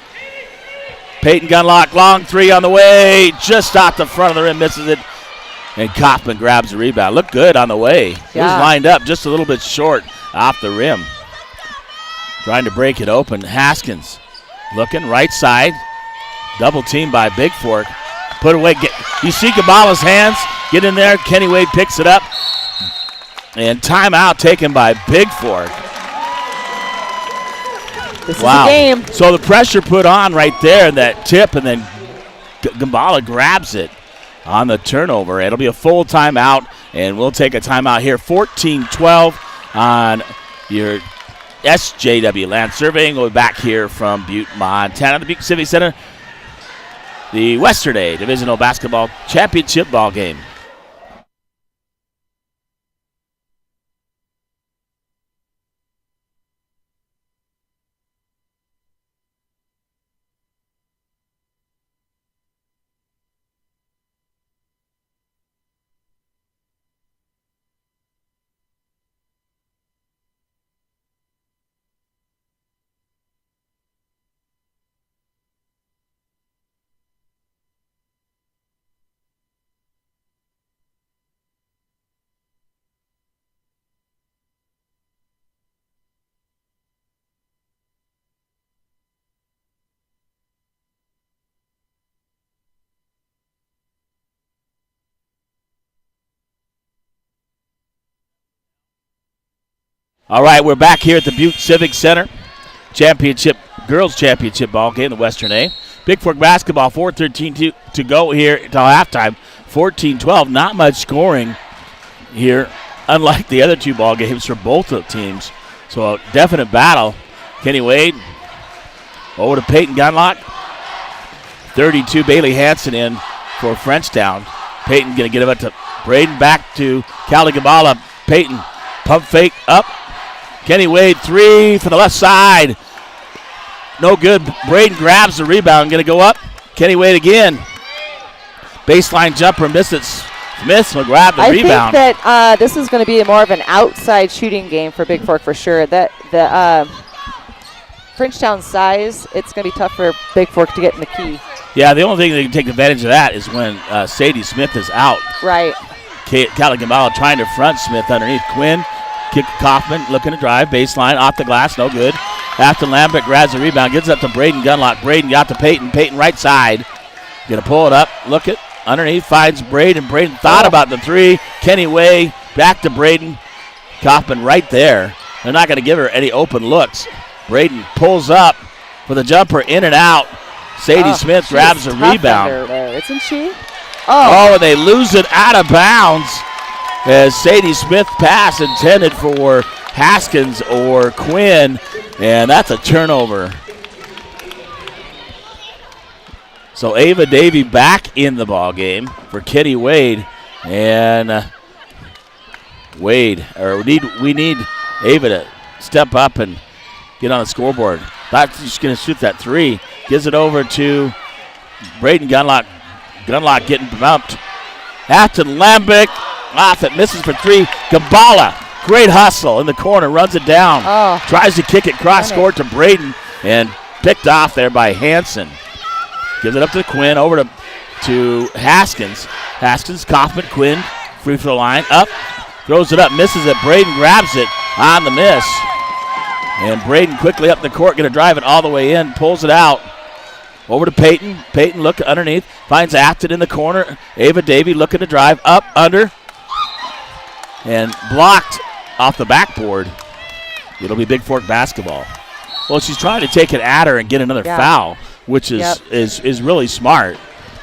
Peyton Gunlock, long three on the way, just off the front of the rim, misses it. And Kaufman grabs the rebound. Looked good on the way. It was lined up just a little bit short off the rim. Trying to break it open. Haskins looking right side. Double team by Bigfork. Put away. You see Gabala's hands. Get in there. Kenny Wade picks it up. And timeout taken by Bigfork. This is a game. So the pressure put on right there, that tip, and then Gabala grabs it on the turnover. It'll be a full timeout, and we'll take a timeout here. 14-12 on your SJW Land Surveying. We'll be back here from Butte, Montana, the Butte Civic Center. The Westerday Divisional Basketball Championship ball game. All right, we're back here at the Butte Civic Center. Girls Championship ball game, the Western A. Bigfork basketball, 4:13 to go here until halftime. 14-12, not much scoring here, unlike the other two ball games for both of the teams. So a definite battle. Kenny Wade over to Peyton Gunlock. 32, Bailey Hansen in for Frenchtown. Peyton going to get it up to Braden, back to Callie Gabala. Peyton, pump fake up. Kenny Wade, three for the left side. No good. Braden grabs the rebound. Going to go up. Kenny Wade again. Baseline jumper, misses. Smith will grab the rebound. I think that this is going to be more of an outside shooting game for Bigfork for sure. That the Frenchtown size, it's going to be tough for Bigfork to get in the key. Yeah, the only thing they can take advantage of that is when Sadie Smith is out. Right. Callie Gambala trying to front Smith underneath. Quinn. Kick Kaufman, looking to drive, baseline, off the glass, no good. Afton Lambert grabs the rebound, gives it up to Braden Gunlock. Braden got to Peyton. Peyton right side. Gonna pull it up, look it, underneath, finds Braden. Braden thought about the three. Kenny Way, back to Braden. Kaufman right there. They're not gonna give her any open looks. Braden pulls up for the jumper, in and out. Sadie Smith grabs the rebound. Isn't she? Oh, they lose it out of bounds. As Sadie Smith pass intended for Haskins or Quinn, and that's a turnover. So Ava Davey back in the ball game for Kenny Wade, and we need Ava to step up and get on the scoreboard. Thought she's going to shoot that three. Gives it over to Braden Gunlock. Gunlock getting bumped. Afton Lambic. Off it, misses for three. Gabala, great hustle in the corner, runs it down. Tries to kick it cross court to Braden, and picked off there by Hansen. Gives it up to Quinn, over to Haskins. Haskins, Kaufman, Quinn, free throw line, up, throws it up, misses it. Braden grabs it on the miss. And Braden quickly up the court, going to drive it all the way in, pulls it out. Over to Peyton. Peyton look underneath, finds Afton in the corner. Ava Davey looking to drive, up, under. And blocked off the backboard. It'll be Bigfork basketball. Well, she's trying to take it at her and get another foul, which is really smart,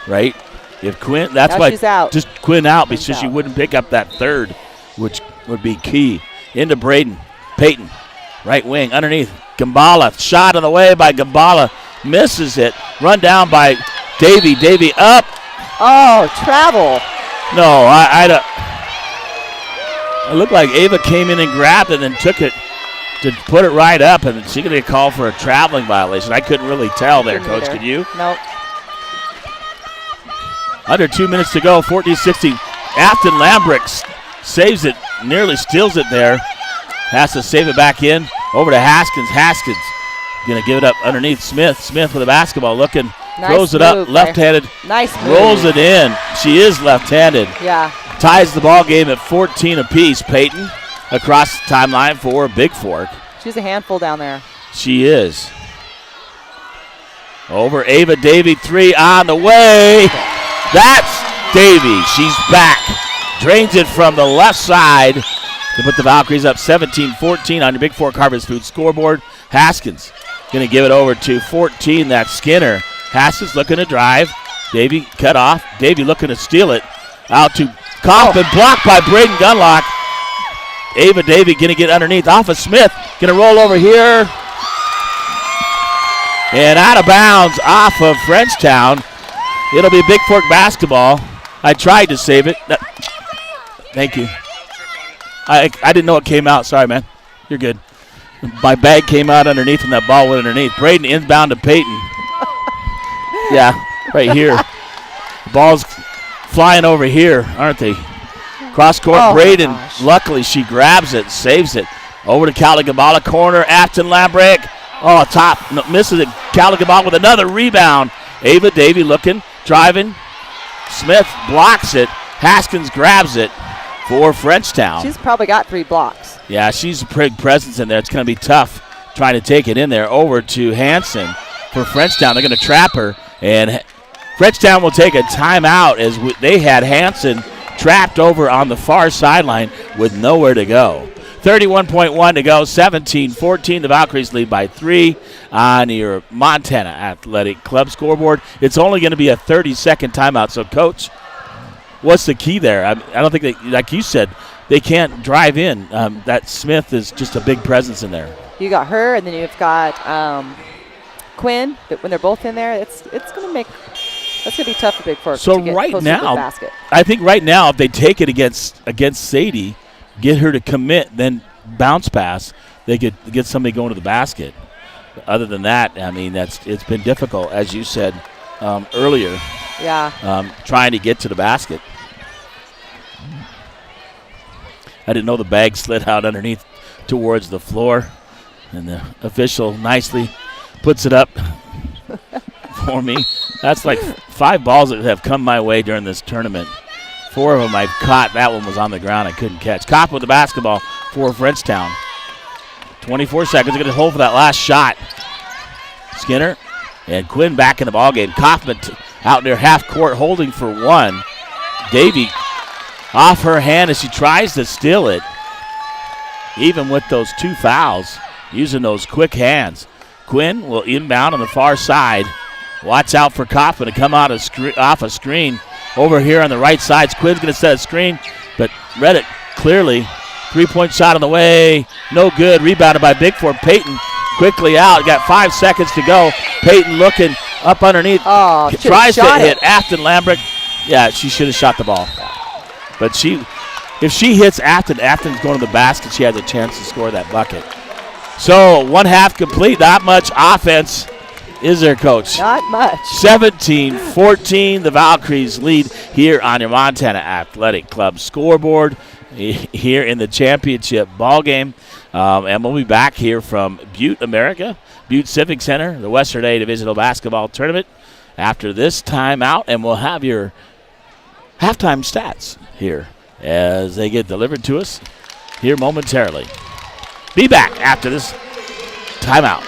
right? If Quinn, that's why she's out. Just Quinn out because she wouldn't pick up that third, which would be key. Into Braden. Peyton, right wing, underneath. Gambala, shot on the way by Gambala, misses it. Run down by Davey. Davey up. Oh, travel. No, I don't. It looked like Ava came in and grabbed it and took it to put it right up, and she could get called for a traveling violation. I couldn't really tell there, Coach. Could you? Nope. Under 2 minutes to go, 14-16. Afton Lambrick saves it, nearly steals it there. Has to save it back in. Over to Haskins. Haskins going to give it up underneath Smith. Smith with the basketball looking. Throws it up, left-handed. Nice move. Rolls it in. She is left-handed. Yeah. Ties the ball game at 14 apiece. Peyton across the timeline for Bigfork. She's a handful down there. She is. Over Ava Davey, 3 on the way. That's Davey. She's back. Drains it from the left side to put the Valkyries up 17-14 on your Bigfork Harvest Food scoreboard. Haskins going to give it over to 14. That's Skinner. Haskins looking to drive. Davey cut off. Davey looking to steal it. Out to Kaufman. Blocked by Braden Gunlock. Ava Davey going to get underneath. Off of Smith. Going to roll over here. And out of bounds off of Frenchtown. It'll be Bigfork basketball. I tried to save it. Thank you. I didn't know it came out. Sorry, man. You're good. My bag came out underneath and that ball went underneath. Braden inbound to Peyton. Yeah, right here. Ball's flying over here, aren't they? Cross court, Braden. Luckily, she grabs it, saves it. Over to Caligabala, corner, Afton Lambrick. Oh, top, no, misses it. Caligabala with another rebound. Ava Davey looking, driving. Smith blocks it. Haskins grabs it for Frenchtown. She's probably got 3 blocks. Yeah, she's a big presence in there. It's going to be tough trying to take it in there. Over to Hanson for Frenchtown. They're going to trap her, and Frenchtown will take a timeout as they had Hanson trapped over on the far sideline with nowhere to go. 31.1 to go, 17-14. The Valkyries lead by 3 on your Montana Athletic Club scoreboard. It's only going to be a 30-second timeout. So, Coach, what's the key there? I don't think, like you said, they can't drive in. That Smith is just a big presence in there. You got her, and then you've got Quinn. But when they're both in there, it's going to be tough for Bigfork. So to get right closer now, to the basket. I think right now, if they take it against Sadie, get her to commit, then bounce pass, they could get somebody going to the basket. Other than that, I mean, it's been difficult, as you said earlier. Yeah. Trying to get to the basket. I didn't know the bag slid out underneath towards the floor, and the official nicely puts it up for me. That's like 5 balls that have come my way during this tournament. 4 of them I've caught. That one was on the ground. I couldn't catch. Kopp with the basketball for Frenchtown. 24 seconds. They're going to hold for that last shot. Skinner and Quinn back in the ballgame. Kaufman out there half court holding for 1. Davey off her hand as she tries to steal it. Even with those 2 fouls, using those quick hands. Quinn will inbound on the far side. Watch out for Kaufman to come out off a screen. Over here on the right side, Quinn's going to set a screen, but read it clearly. 3-point shot on the way. No good. Rebounded by Bigfork. Peyton quickly out. Got 5 seconds to go. Peyton looking up underneath. Oh, tries to hit Afton Lambrick. Yeah, she should have shot the ball. But if she hits Afton's going to the basket, she has a chance to score that bucket. So 1 half complete. Not much offense. Is there, Coach? Not much. 17-14, the Valkyries lead here on your Montana Athletic Club scoreboard here in the championship ball game. And we'll be back here from Butte, America, Butte Civic Center, the Western A Divisional Basketball Tournament after this timeout. And we'll have your halftime stats here as they get delivered to us here momentarily. Be back after this timeout.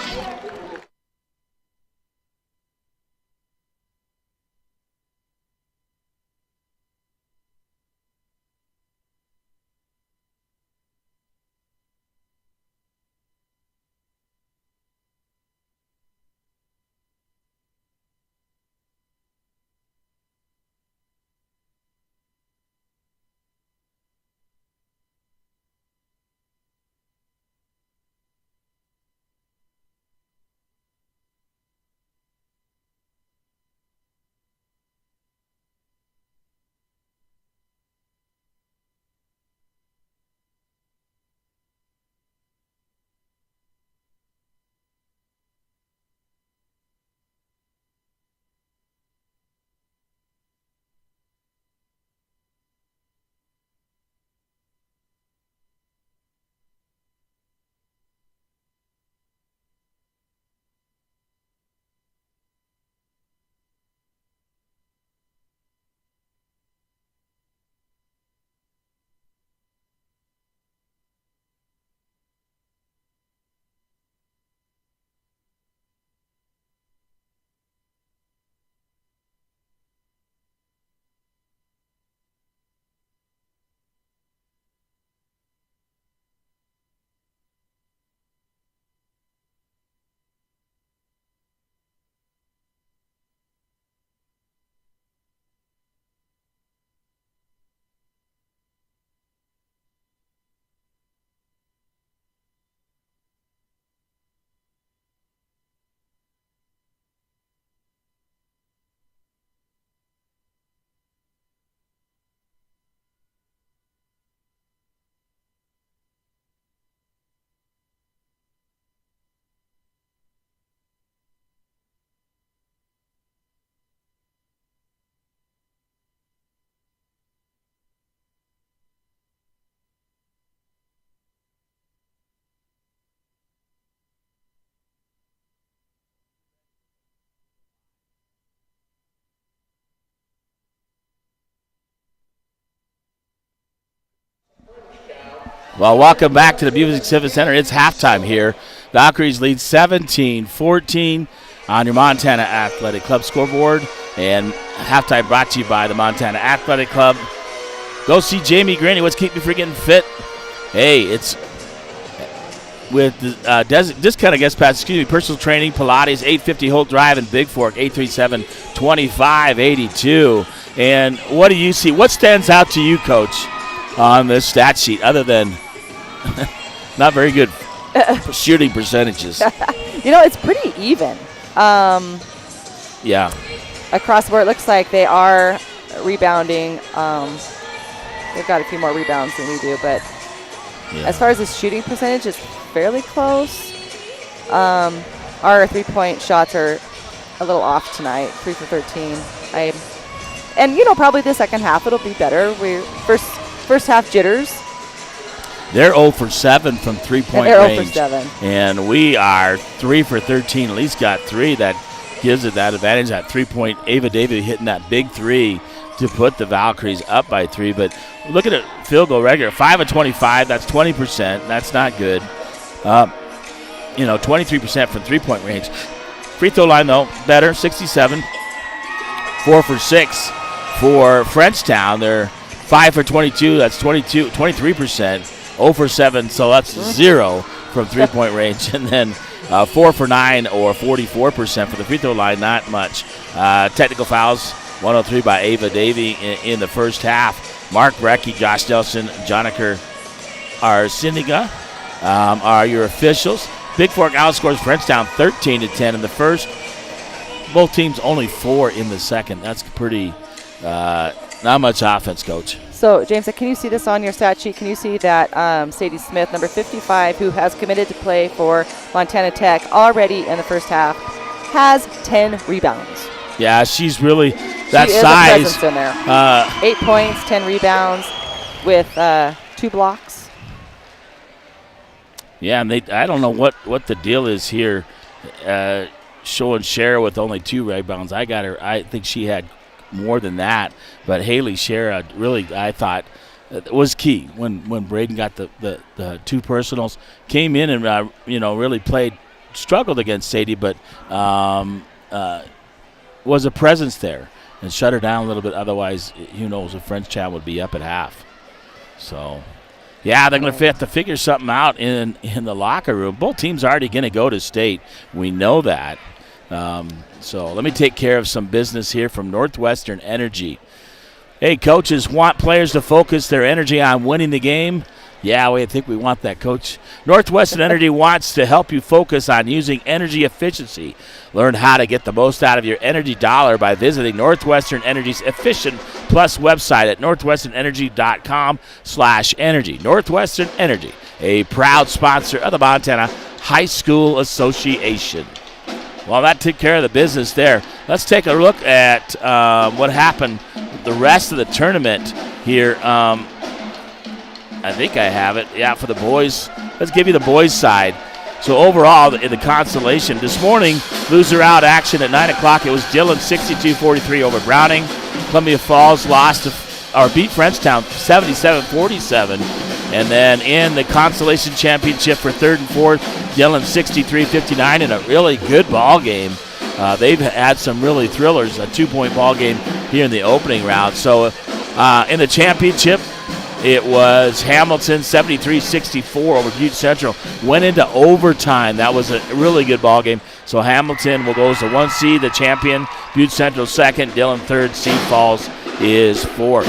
Well, welcome back to the Music Civic Center. It's halftime here. Valkyries lead 17-14 on your Montana Athletic Club scoreboard. And halftime brought to you by the Montana Athletic Club. Go see Jamie Graney. What's keeping you from getting fit? Hey, it's with this kind of guest pass, personal training, Pilates, 850 Holt Drive, and Bigfork, 837-2582. And what do you see? What stands out to you, Coach, on this stat sheet other than not very good shooting percentages? It's pretty even. Yeah. Across the board, it looks like they are rebounding. They've got a few more rebounds than we do, but as far as the shooting percentage, it's fairly close. Our three-point shots are a little off tonight, 3 for 13. Probably the second half it'll be better. We're first half jitters. They're 0 for 7 from three-point range. They're 0 for 7. And we are 3 for 13. At least got 3. That gives it that advantage. That three-point, Ava David hitting that big 3 to put the Valkyries up by 3. But look at it, field goal regular, 5 of 25. That's 20%. That's not good. 23% from three-point range. Free throw line, though, better, 67. 4 for 6 for Frenchtown. They're 5 for 22. That's 23%. 0 for 7, so that's 0 from three-point range. And then 4 for 9 or 44% for the free throw line, not much. Technical fouls, 103 by Ava Davey in the first half. Mark Brecky, Josh Nelson, Jonaker Arseniga are your officials. Bigfork outscores Frenchtown 13-10 in the first. Both teams only 4 in the second. That's pretty not much offense, Coach. So, James, can you see this on your stat sheet? Can you see that Sadie Smith, number 55, who has committed to play for Montana Tech already in the first half, has 10 rebounds? Yeah, she's really that she size. Is a presence in there. 8 points, 10 rebounds with 2 blocks. Yeah, and I don't know what the deal is here. Showing Shara with only 2 rebounds. I think she had more than that. But Haley Shara really, I thought, was key when Braden got the 2 personals. Came in and really struggled against Sadie, but was a presence there and shut her down a little bit. Otherwise, who knows if Frenchtown would be up at half. So. Yeah, they're going to have to figure something out in the locker room. Both teams are already going to go to state. We know that. So let me take care of some business here from Northwestern Energy. Hey, coaches want players to focus their energy on winning the game. Yeah, I think we want that, Coach. Northwestern Energy wants to help you focus on using energy efficiency. Learn how to get the most out of your energy dollar by visiting Northwestern Energy's Efficient Plus website at northwesternenergy.com/energy. Northwestern Energy, a proud sponsor of the Montana High School Association. Well, that took care of the business there. Let's take a look at what happened the rest of the tournament here. I think I have it. Yeah, for the boys. Let's give you the boys' side. So overall, in the consolation, this morning, loser out action at 9 o'clock. It was Dillon 62-43 over Browning. Columbia Falls beat Frenchtown 77-47. And then in the consolation championship for third and fourth, Dillon 63-59 in a really good ball game. They've had some really thrillers, a 2-point ball game here in the opening round. So in the championship, it was Hamilton 73-64 over Butte Central. Went into overtime. That was a really good ball game. So Hamilton will go as the 1 seed, the champion. Butte Central second, Dillon third, Sioux Falls is fourth.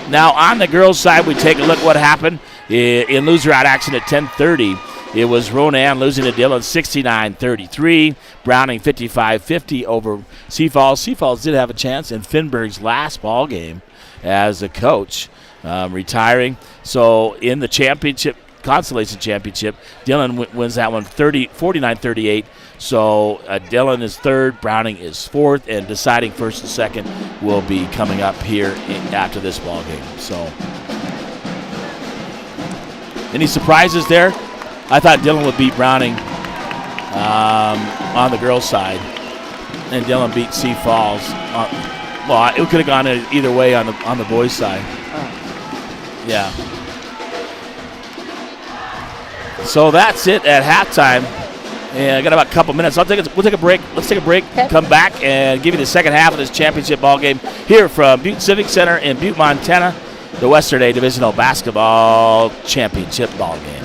Now on the girls' side, we take a look at what happened in loser out action at 10:30. It was Ronan losing to Dillon 69-33. Browning 55-50 over Sioux Falls. Sioux Falls did have a chance in Finberg's last ball game as a coach. Retiring. So in the championship, consolation championship, Dillon wins that one 49-38. So Dillon is third, Browning is fourth, and deciding first and second will be coming up here after this ball game. So any surprises there? I thought Dillon would beat Browning on the girls' side, and Dillon beat Sioux Falls. Well, it could have gone either way on the boys' side. Yeah. So that's it at halftime. And I got about a couple minutes. We'll take a break. Let's take a break, come back, and give you the second half of this championship ball game here from Butte Civic Center in Butte, Montana, the Western A Divisional Basketball Championship ball game.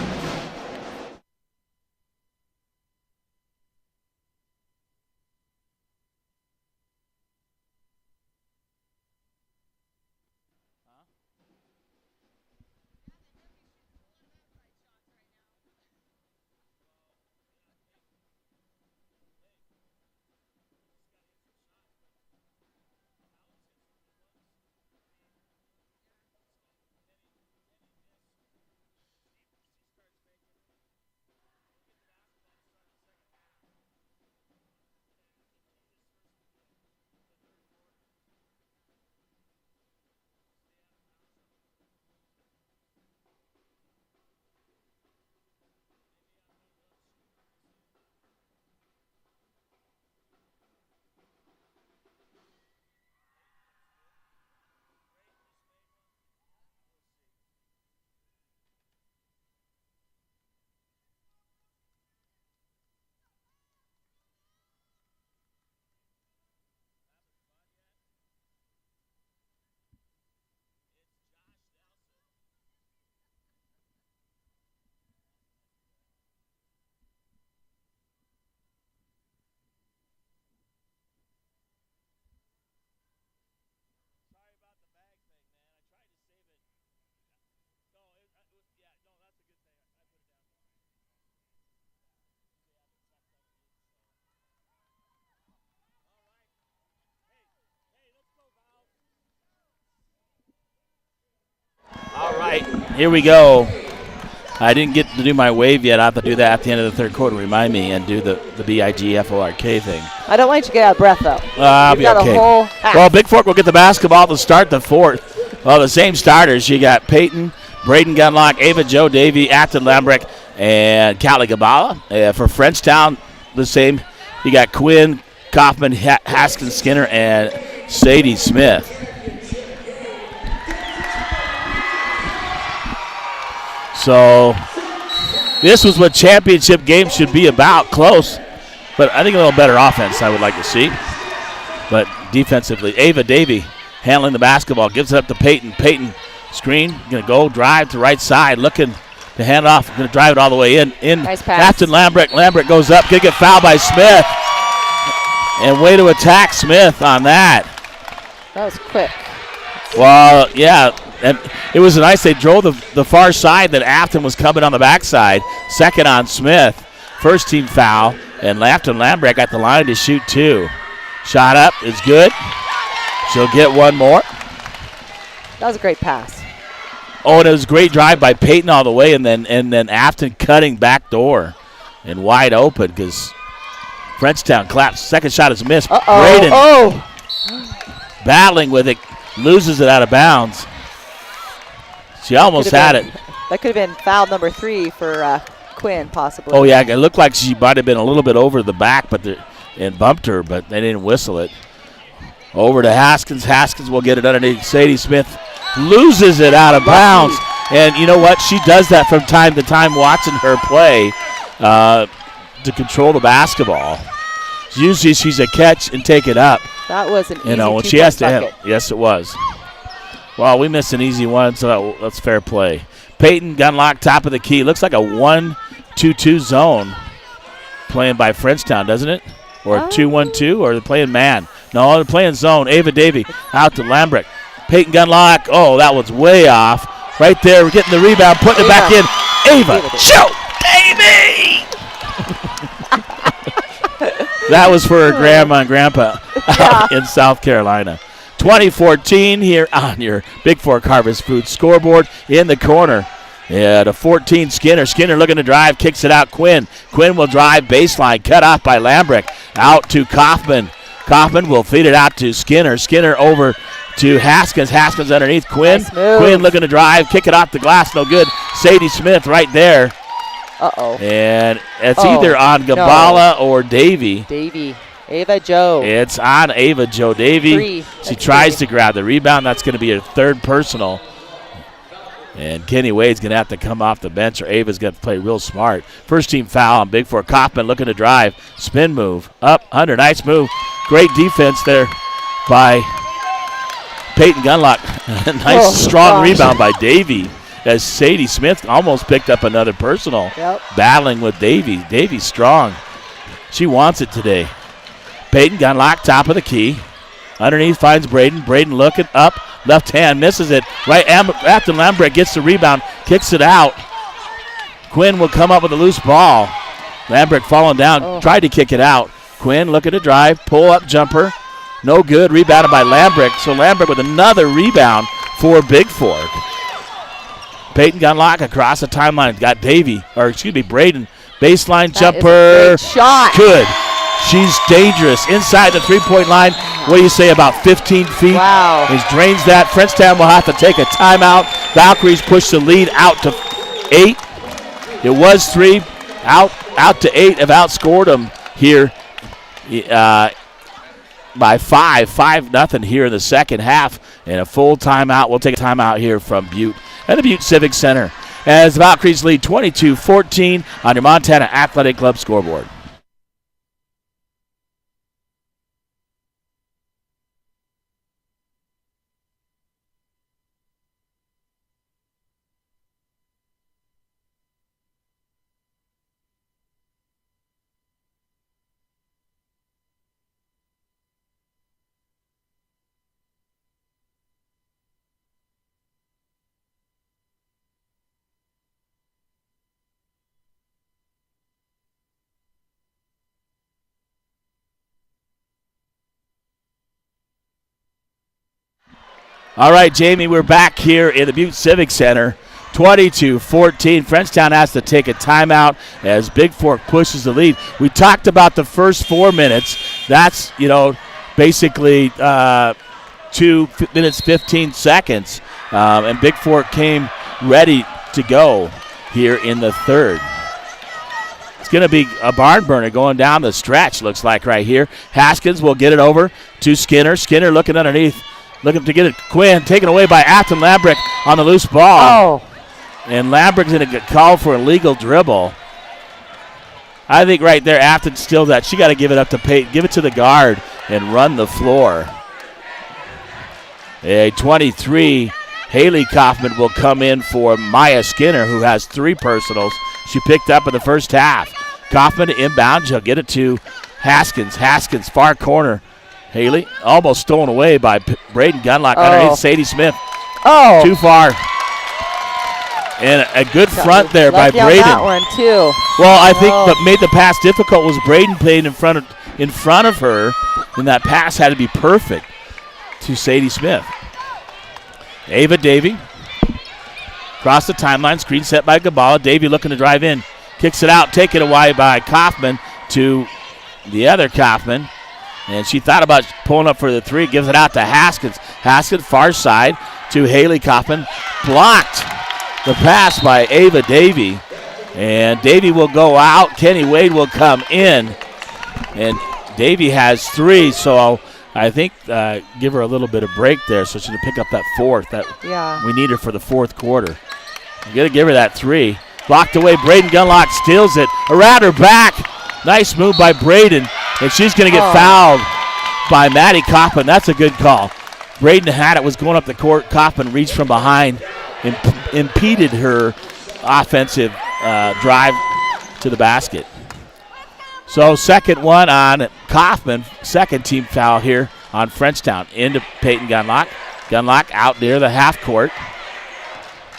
All right, here we go. I didn't get to do my wave yet. I have to do that at the end of the third quarter. Remind me and do the BIGFORK thing. I don't want you to get out of breath, though. I'll be okay. Well, Bigfork will get the basketball to start the fourth. Well, the same starters. You got Peyton, Braden Gunlock, Ava Jo Davey, Afton Lambrecht, and Callie Gabala. For Frenchtown, the same. You got Quinn, Kaufman, Haskins Skinner, and Sadie Smith. So this was what championship games should be about, close. But I think a little better offense I would like to see. But defensively, Ava Davey handling the basketball, gives it up to Peyton. Peyton, screen, going to go drive to right side, looking to hand off, going to drive it all the way in. Nice pass. Afton Lambrecht. Lambrecht goes up, going to get fouled by Smith. And way to attack Smith on that. That was quick. Well, yeah. And it was nice. They drove the far side that Afton was coming on the backside. Second on Smith. First team foul. And Afton Lambrecht got the line to shoot two. Shot up is good. She'll get one more. That was a great pass. Oh, and it was a great drive by Peyton all the way, and then Afton cutting back door and wide open because Frenchtown collapsed. Second shot is missed. Braden battling with it, loses it out of bounds. She almost had it. That could have been foul number 3 for Quinn, possibly. Oh, yeah, it looked like she might have been a little bit over the back and bumped her, but they didn't whistle it. Over to Haskins. Haskins will get it underneath. Sadie Smith loses it out of bounds. And you know what? She does that from time to time, watching her play to control the basketball. Usually she's a catch and take it up. That was an easy when she has to handle. Yes, it was. Well, we missed an easy one, so that's fair play. Peyton, Gunlock, top of the key. Looks like a 1-2-2 zone playing by Frenchtown, doesn't it? Or a 2-1-2, or they're playing man. No, they're playing zone. Ava Davey out to Lambrecht. Peyton Gunlock. Oh, that was way off. Right there, we're getting the rebound, putting it back in. Ava Jo Davey! That was for her grandma and grandpa in South Carolina. 2014 here on your Bigfork Harvest Food scoreboard in the corner. Yeah, to 14 Skinner. Skinner looking to drive, kicks it out. Quinn will drive, baseline, cut off by Lambrecht. Out to Kaufman. Kaufman will feed it out to Skinner. Skinner over to Haskins. Haskins underneath Quinn. Nice move. Quinn looking to drive, kick it off the glass, no good. Sadie Smith right there. Uh-oh. And it's either on Gabala or Davey. Davey. Ava Jo. It's on Ava Jo Davey. She tries to grab the rebound. That's going to be her third personal. And Kenny Wade's going to have to come off the bench, or Ava's going to play real smart. First team foul on Bigfork. Kaufman looking to drive. Spin move. Up, under. Nice move. Great defense there by Peyton Gunlock. Nice strong rebound by Davy, as Sadie Smith almost picked up another personal. Battling with Davy. Davy's strong. She wants it today. Peyton Gunlock, top of the key. Underneath finds Braden. Braden looking up. Left hand misses it. Right after Lambrecht gets the rebound, kicks it out. Quinn will come up with a loose ball. Lambrecht falling down, tried to kick it out. Quinn looking to drive, pull up jumper. No good, rebounded by Lambrecht. So Lambrecht with another rebound for Bigfork. Peyton Gunlock across the timeline. Got Braden. Baseline jumper. Shot. Good. She's dangerous. Inside the three-point line. What do you say, about 15 feet? Wow. He drains that. Frenchtown will have to take a timeout. Valkyries push the lead out to 8. It was 3. Out to 8. Have outscored them here by 5. 5-0 here in the second half. And a full timeout. We'll take a timeout here from Butte and the Butte Civic Center, as the Valkyries lead 22-14 on your Montana Athletic Club scoreboard. All right, Jamie, we're back here in the Butte Civic Center. 22-14. Frenchtown has to take a timeout as Bigfork pushes the lead. We talked about the first 4 minutes. That's, basically 2 minutes, 15 seconds. And Bigfork came ready to go here in the third. It's going to be a barn burner going down the stretch, looks like right here. Haskins will get it over to Skinner. Skinner looking underneath. Looking to get it. Quinn taken away by Afton Lambrecht on the loose ball. And Lambrecht's going to get called for a legal dribble. I think right there, Afton steals that. She got to give it up to Peyton. Give it to the guard and run the floor. A 23, Haley Kaufman will come in for Maya Skinner, who has 3 personals she picked up in the first half. Kaufman inbound. She'll get it to Haskins. Haskins, far corner. Haley almost stolen away by Braden Gunlock underneath Sadie Smith. Too far. And a good front there by Braden. That one too. Well, I think what made the pass difficult was Braden playing in front of her, and that pass had to be perfect to Sadie Smith. Ava Davy across the timeline, screen set by Gabala. Davy looking to drive in, kicks it out, taken away by Kaufman to the other Kaufman. And she thought about pulling up for the 3, gives it out to Haskins. Haskins, far side to Haley Kaufman. Blocked the pass by Ava Davy. And Davy will go out. Kenny Wade will come in. And Davy has 3, so I think give her a little bit of break there so she can pick up that 4th. We need her for the 4th quarter. I'm going to give her that 3. Blocked away. Braden Gunlock steals it. Around her back. Nice move by Braden. And she's going to get fouled by Maddie Kaufman. That's a good call. Braden had it, was going up the court. Kaufman reached from behind and impeded her offensive drive to the basket. So second one on Kaufman. Second team foul here on Frenchtown. Into Peyton Gunlock. Gunlock out near the half court.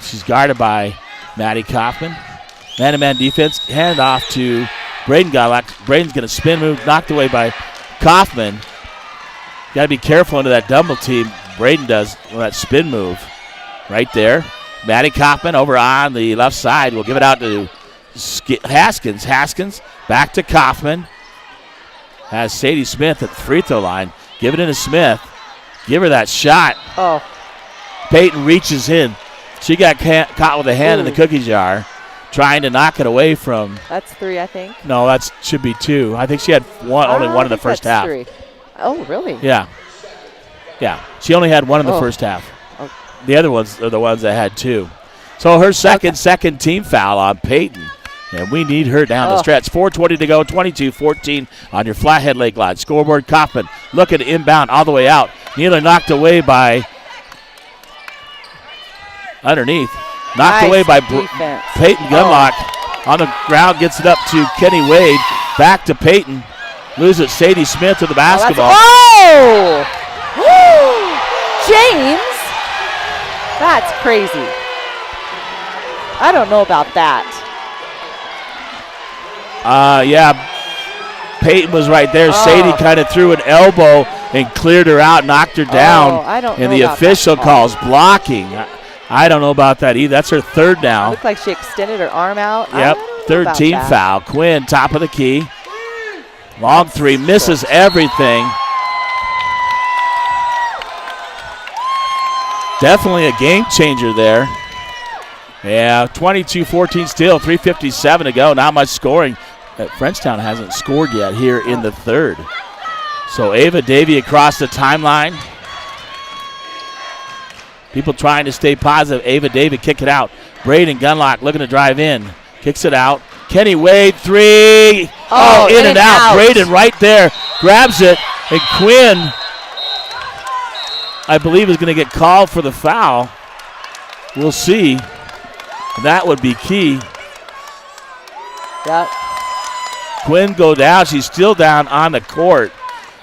She's guarded by Maddie Kaufman. Man-to-man defense. Hand off to Braden Gunlock. Braden's going to spin move, knocked away by Kaufman. Got to be careful into that double team. Braden does with that spin move right there. Maddie Kaufman over on the left side. We'll give it out to Haskins. Haskins back to Kaufman. Has Sadie Smith at the free throw line. Give it into Smith. Give her that shot. Peyton reaches in. She got caught with a hand in the cookie jar, trying to knock it away from. That's 3, I think. No, that should be 2. I think she had only one in the first half. 3. Oh, really? Yeah. She only had 1 in the first half. The other ones are the ones that had 2. So her second team foul on Peyton. And we need her down the stretch. 4:20 to go, 22-14 on your Flathead Lake line. Scoreboard, Kaufman looking to inbound all the way out. Nearly knocked away by underneath. Knocked away by Peyton Gunlock. On the ground, gets it up to Kenny Wade. Back to Peyton. Loses Sadie Smith to the basketball. James? That's crazy. I don't know about that. Peyton was right there. Sadie kind of threw an elbow and cleared her out, knocked her down. I don't know and the about official that calls blocking. I don't know about that either. That's her third down. It looked like she extended her arm out. Yep, third team foul. Quinn, top of the key. Long three, misses everything. Definitely a game changer there. Yeah, 22-14 still, 3:57 to go. Not much scoring. Frenchtown hasn't scored yet here in the third. So Ava Davey across the timeline. People trying to stay positive. Ava Davey kick it out. Braden Gunlock looking to drive in. Kicks it out. Kenny Wade, three. In and out. Braden right there. Grabs it. And Quinn, I believe, is going to get called for the foul. We'll see. That would be key. Yep. Quinn go down. She's still down on the court.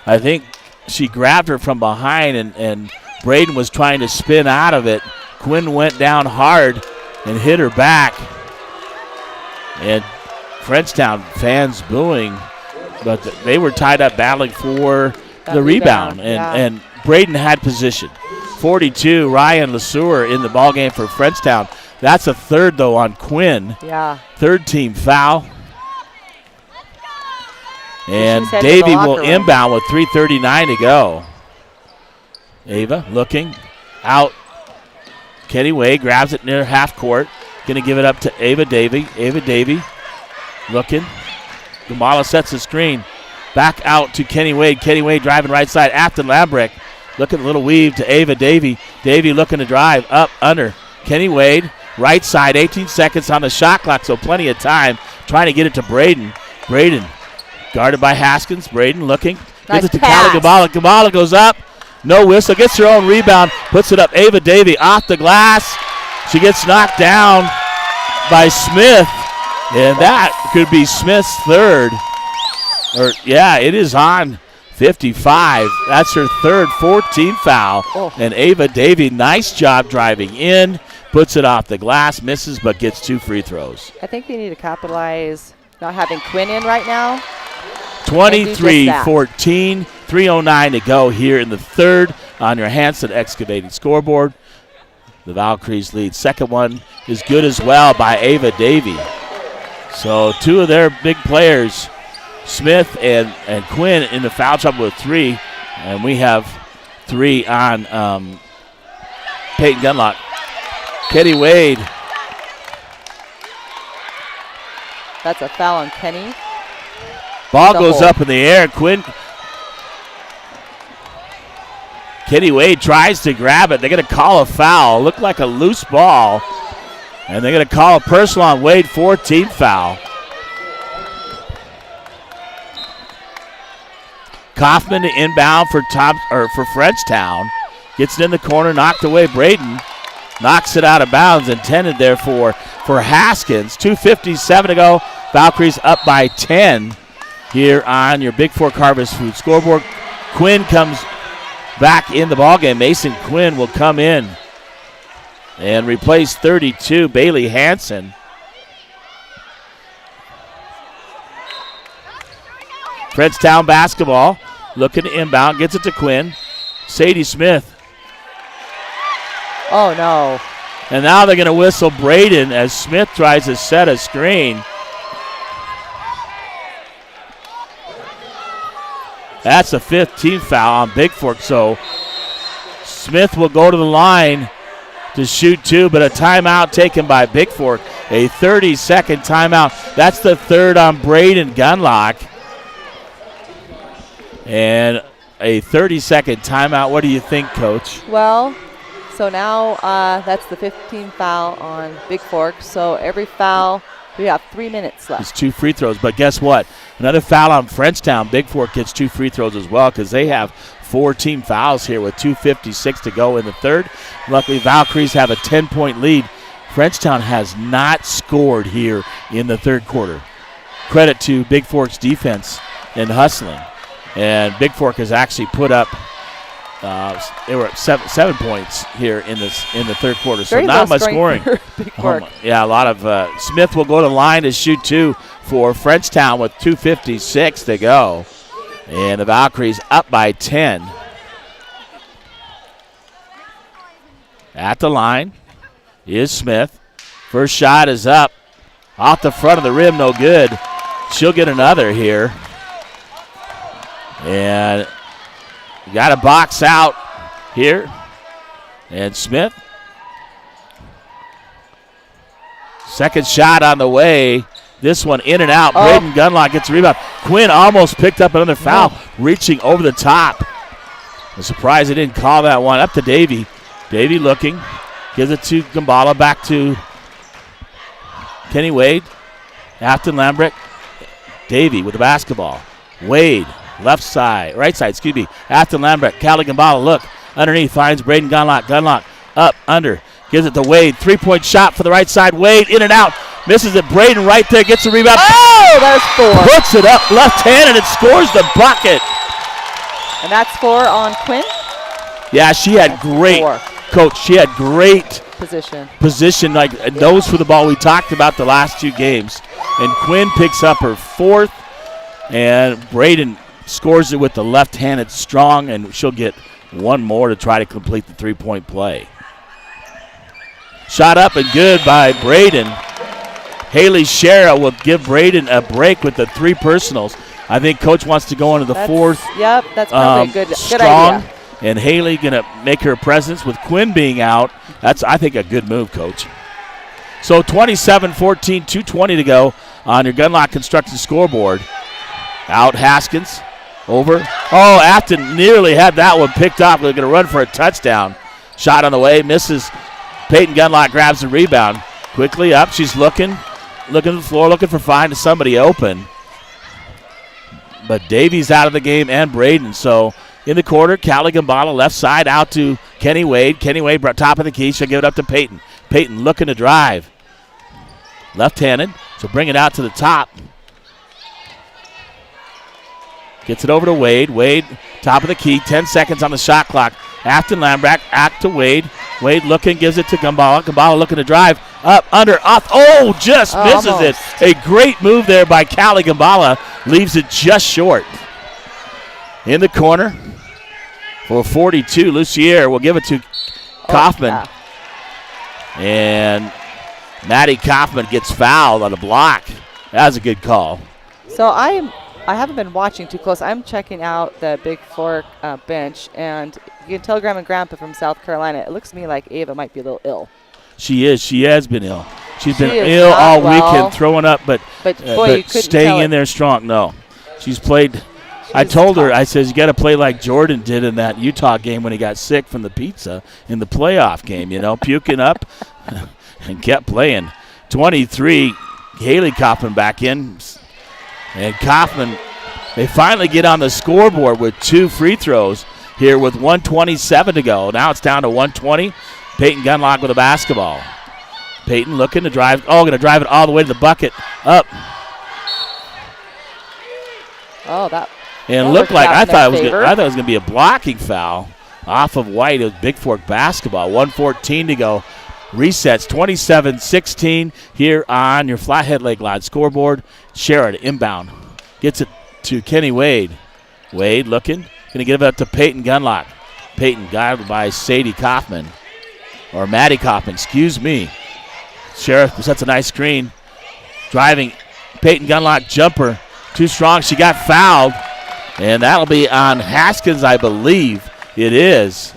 I think she grabbed her from behind, and Braden was trying to spin out of it. Quinn went down hard and hit her back. And Frenchtown fans booing, but they were tied up battling for the rebound. And Braden had position. 42, Ryan LeSueur in the ballgame for Frenchtown. That's a third, though, on Quinn. Yeah. Third team foul. And Davey will inbound with 3:39 to go. Ava looking out. Kenny Wade grabs it near half court. Going to give it up to Ava Davey. Ava Davey looking. Gamala sets the screen. Back out to Kenny Wade. Kenny Wade driving right side. Afton Lambrick. Looking a little weave to Ava Davey. Davey looking to drive up under. Kenny Wade, right side, 18 seconds on the shot clock, so plenty of time. Trying to get it to Braden. Braden guarded by Haskins. Braden looking. Nice gives it to pass. Callie Gamala. Gamala goes up. No whistle. Gets her own rebound. Puts it up. Ava Davey off the glass. She gets knocked down by Smith. And that could be Smith's third. It is on 55. That's her third 14 foul. And Ava Davey, nice job driving in. Puts it off the glass, misses, but gets 2 free throws. I think they need to capitalize not having Quinn in right now. 23-14, 3:09 to go here in the third on your Hanson Excavating scoreboard. The Valkyries lead. Second one is good as well by Ava Davey. So 2 of their big players, Smith and Quinn, in the foul trouble with 3. And we have 3 on Peyton Gunlock. Kenny Wade. That's a foul on Kenny. Ball goes up in the air. Kenny Wade tries to grab it. They're going to call a foul. Looked like a loose ball. And they're going to call a personal on Wade, 14th foul. Kaufman to inbound for Frenchtown. Gets it in the corner, knocked away. Braden knocks it out of bounds, intended there for Haskins. 2:57 to go. Valkyries up by 10 here on your Bigfork Harvest Food scoreboard. Quinn comes back in the ballgame. Mason Quinn will come in and replace 32, Bailey Hansen. Frenchtown basketball. Looking to inbound. Gets it to Quinn. Sadie Smith. Oh, no. And now they're going to whistle Braden as Smith tries to set a screen. That's a 15th foul on Bigfork. So Smith will go to the line to shoot 2, but a timeout taken by Bigfork. A 30-second timeout. That's the third on Braden Gunlock. And a 30-second timeout. What do you think, Coach? Well, So now that's the 15th foul on Bigfork. So every foul, we have 3 minutes left. It's 2 free throws. But guess what? Another foul on Frenchtown. Bigfork gets 2 free throws as well because they have 4 team fouls here with 2:56 to go in the third. Luckily, Valkyries have a 10-point lead. Frenchtown has not scored here in the third quarter. Credit to Bigfork's defense and hustling. And Bigfork has actually put up, they were at 7 points here in the third quarter. So very not much scoring. Yeah, a lot of, Smith will go to the line to shoot 2 for Frenchtown with 2:56 to go. And the Valkyries up by 10. At the line is Smith. First shot is up. Off the front of the rim, no good. She'll get another here. And got a box out here. And Smith. Second shot on the way. This one in and out. Braden Gunlock gets a rebound. Quinn almost picked up another foul, reaching over the top. I'm surprised they didn't call that one. Up to Davy. Davy looking. Gives it to Gambala. Back to Kenny Wade. Afton Lambrick. Davy with the basketball. Wade, left side, right side, excuse me. Afton Lambrick. Callie Gambala, look. Underneath, finds Braden Gunlock. Gunlock up, under. Gives it to Wade. 3-point shot for the right side. Wade in and out. Misses it. Braden right there. Gets the rebound. Oh, there's 4. Puts it up left-handed and scores the bucket. And that's 4 on Quinn? Yeah, she had great, 4. Coach, she had great position, like nose for the ball. We talked about the last 2 games. And Quinn picks up her 4th. And Braden scores it with the left-handed strong, and she'll get one more to try to complete the 3-point play. Shot up and good by Braden. Haley Shera will give Braden a break with the 3 personals. I think Coach wants to go into the 4th. Yep, that's probably a good strong, idea. And Haley going to make her presence with Quinn being out. That's, I think, a good move, Coach. So 27-14, 2:20 to go on your Gunlock Construction scoreboard. Out Haskins, over. Oh, Afton nearly had that one picked off. They're going to run for a touchdown. Shot on the way, misses. Peyton Gunlock grabs the rebound. Quickly up, she's looking at the floor, looking for finding somebody open. But Davies out of the game and Braden. So in the quarter, Callie Gambala left side out to Kenny Wade. Kenny Wade brought top of the key. She'll give it up to Peyton. Peyton looking to drive. Left-handed, so bring it out to the top. Gets it over to Wade. Wade, top of the key, 10 seconds on the shot clock. Afton Lambrack, act to Wade. Wade looking, gives it to Gambala. Gambala looking to drive. Up, under, off. Oh, just misses it. A great move there by Callie Gambala. Leaves it just short. In the corner for 42, Lucier will give it to Kaufman. And Maddie Kaufman gets fouled on a block. That was a good call. So I haven't been watching too close. I'm checking out the Bigfork bench, and you can tell Grandma and Grandpa from South Carolina, it looks to me like Ava might be a little ill. She is. She has been ill. She's been ill all weekend, throwing up, but staying in there strong. No. She's played. I told her, I says, you got to play like Jordan did in that Utah game when he got sick from the pizza in the playoff game, puking up and kept playing. 23, Haley Kaufman back in. And Kaufman, they finally get on the scoreboard with 2 free throws here with 1:27 to go. Now it's down to 120. Peyton Gunlock with a basketball. Peyton looking to drive. Oh, going to drive it all the way to the bucket. Up. Oh, that. And it looked like I thought it was going to be a blocking foul off of White. It was Bigfork basketball. 1:14 to go. Resets 27-16 here on your Flathead Lake Line scoreboard. Sherrod inbound. Gets it to Kenny Wade. Wade looking. Going to give it up to Peyton Gunlock. Peyton guided by Sadie Kaufman. Or Maddie Kaufman, excuse me. Sheriff sets a nice screen. Driving. Peyton Gunlock jumper. Too strong. She got fouled. And that'll be on Haskins, I believe. It is.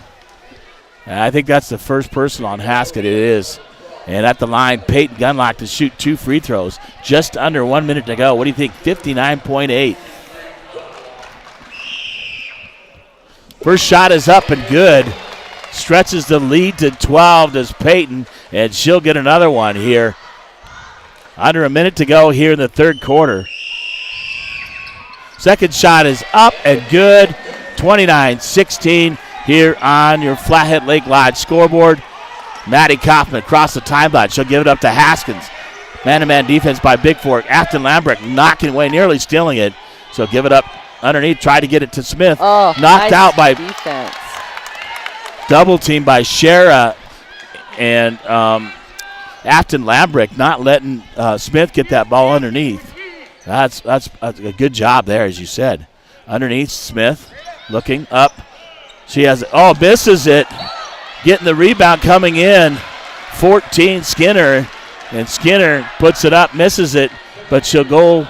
And I think that's the first person on Haskett. It is. And at the line, Peyton Gunlock to shoot 2 free throws. Just under 1 minute to go. What do you think? 59.8. First shot is up and good. stretches the lead to 12, does Peyton, and she'll get another one here. Under a minute to go here in the third quarter. Second shot is up and good. 29-16 here on your Flathead Lake Lodge scoreboard. Maddie Kaufman across the timeline. She'll give it up to Haskins. Man-to-man defense by Bigfork. Afton Lambrecht knocking away, nearly stealing it. So give it up underneath. Try to get it to Smith. Oh, knocked nice out by defense. Double team by Shara and Afton Lambrecht not letting Smith get that ball underneath. That's a good job there, as you said. Underneath, Smith looking up. She has misses it. Getting the rebound coming in. 14 Skinner. And Skinner puts it up, misses it, but she'll go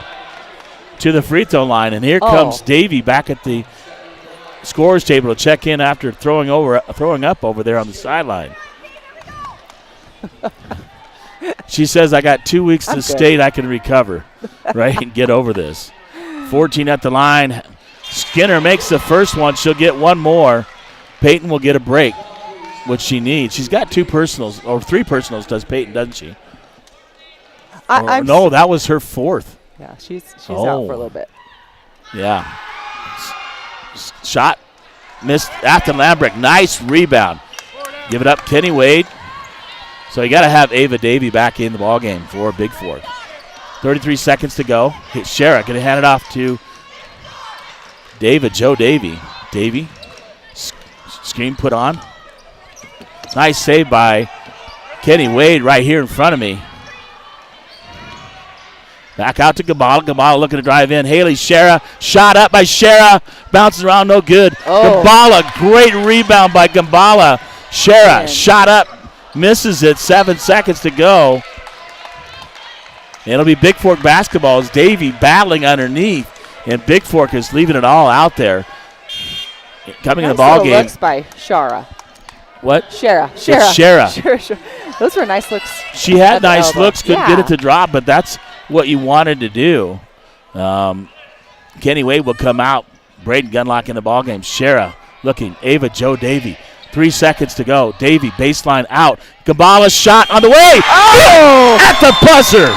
to the free throw line. And here comes Davy back at the scorer's table to check in after throwing up over there on the sideline. She says, I got 2 weeks to state I can recover, right, and get over this. 14 at the line. Skinner makes the first one. She'll get one more. Peyton will get a break, which she needs. She's got 2 personals, or 3 personals does Peyton, doesn't she? No, that was her 4th. Yeah, she's out for a little bit. Yeah. Shot missed. Afton Lambrecht, nice rebound. Give it up, Kenny Wade. So you got to have Ava Davey back in the ballgame for Bigfork. 33 seconds to go. Shara going to hand it off to Joe Davey. Davey, screen put on. Nice save by Kenny Wade right here in front of me. Back out to Gambala. Gambala looking to drive in. Haley Shara. Shot up by Shara. Bounces around, no good. Gambala, great rebound by Gambala. Shara, shot up. Misses it. 7 seconds to go. It'll be Bigfork basketball as Davey battling underneath. And Bigfork is leaving it all out there. Coming in the ball game. Looks by Shara. What? Shara. It's Shara. Shara. Those were nice looks. She had nice looks. Couldn't get it to drop, but that's what you wanted to do. Kenny Wade will come out. Braden Gunlock in the ballgame. Shara looking. Ava Joe Davey. 3 seconds to go. Davey baseline out. Gambala shot on the way. At the buzzer.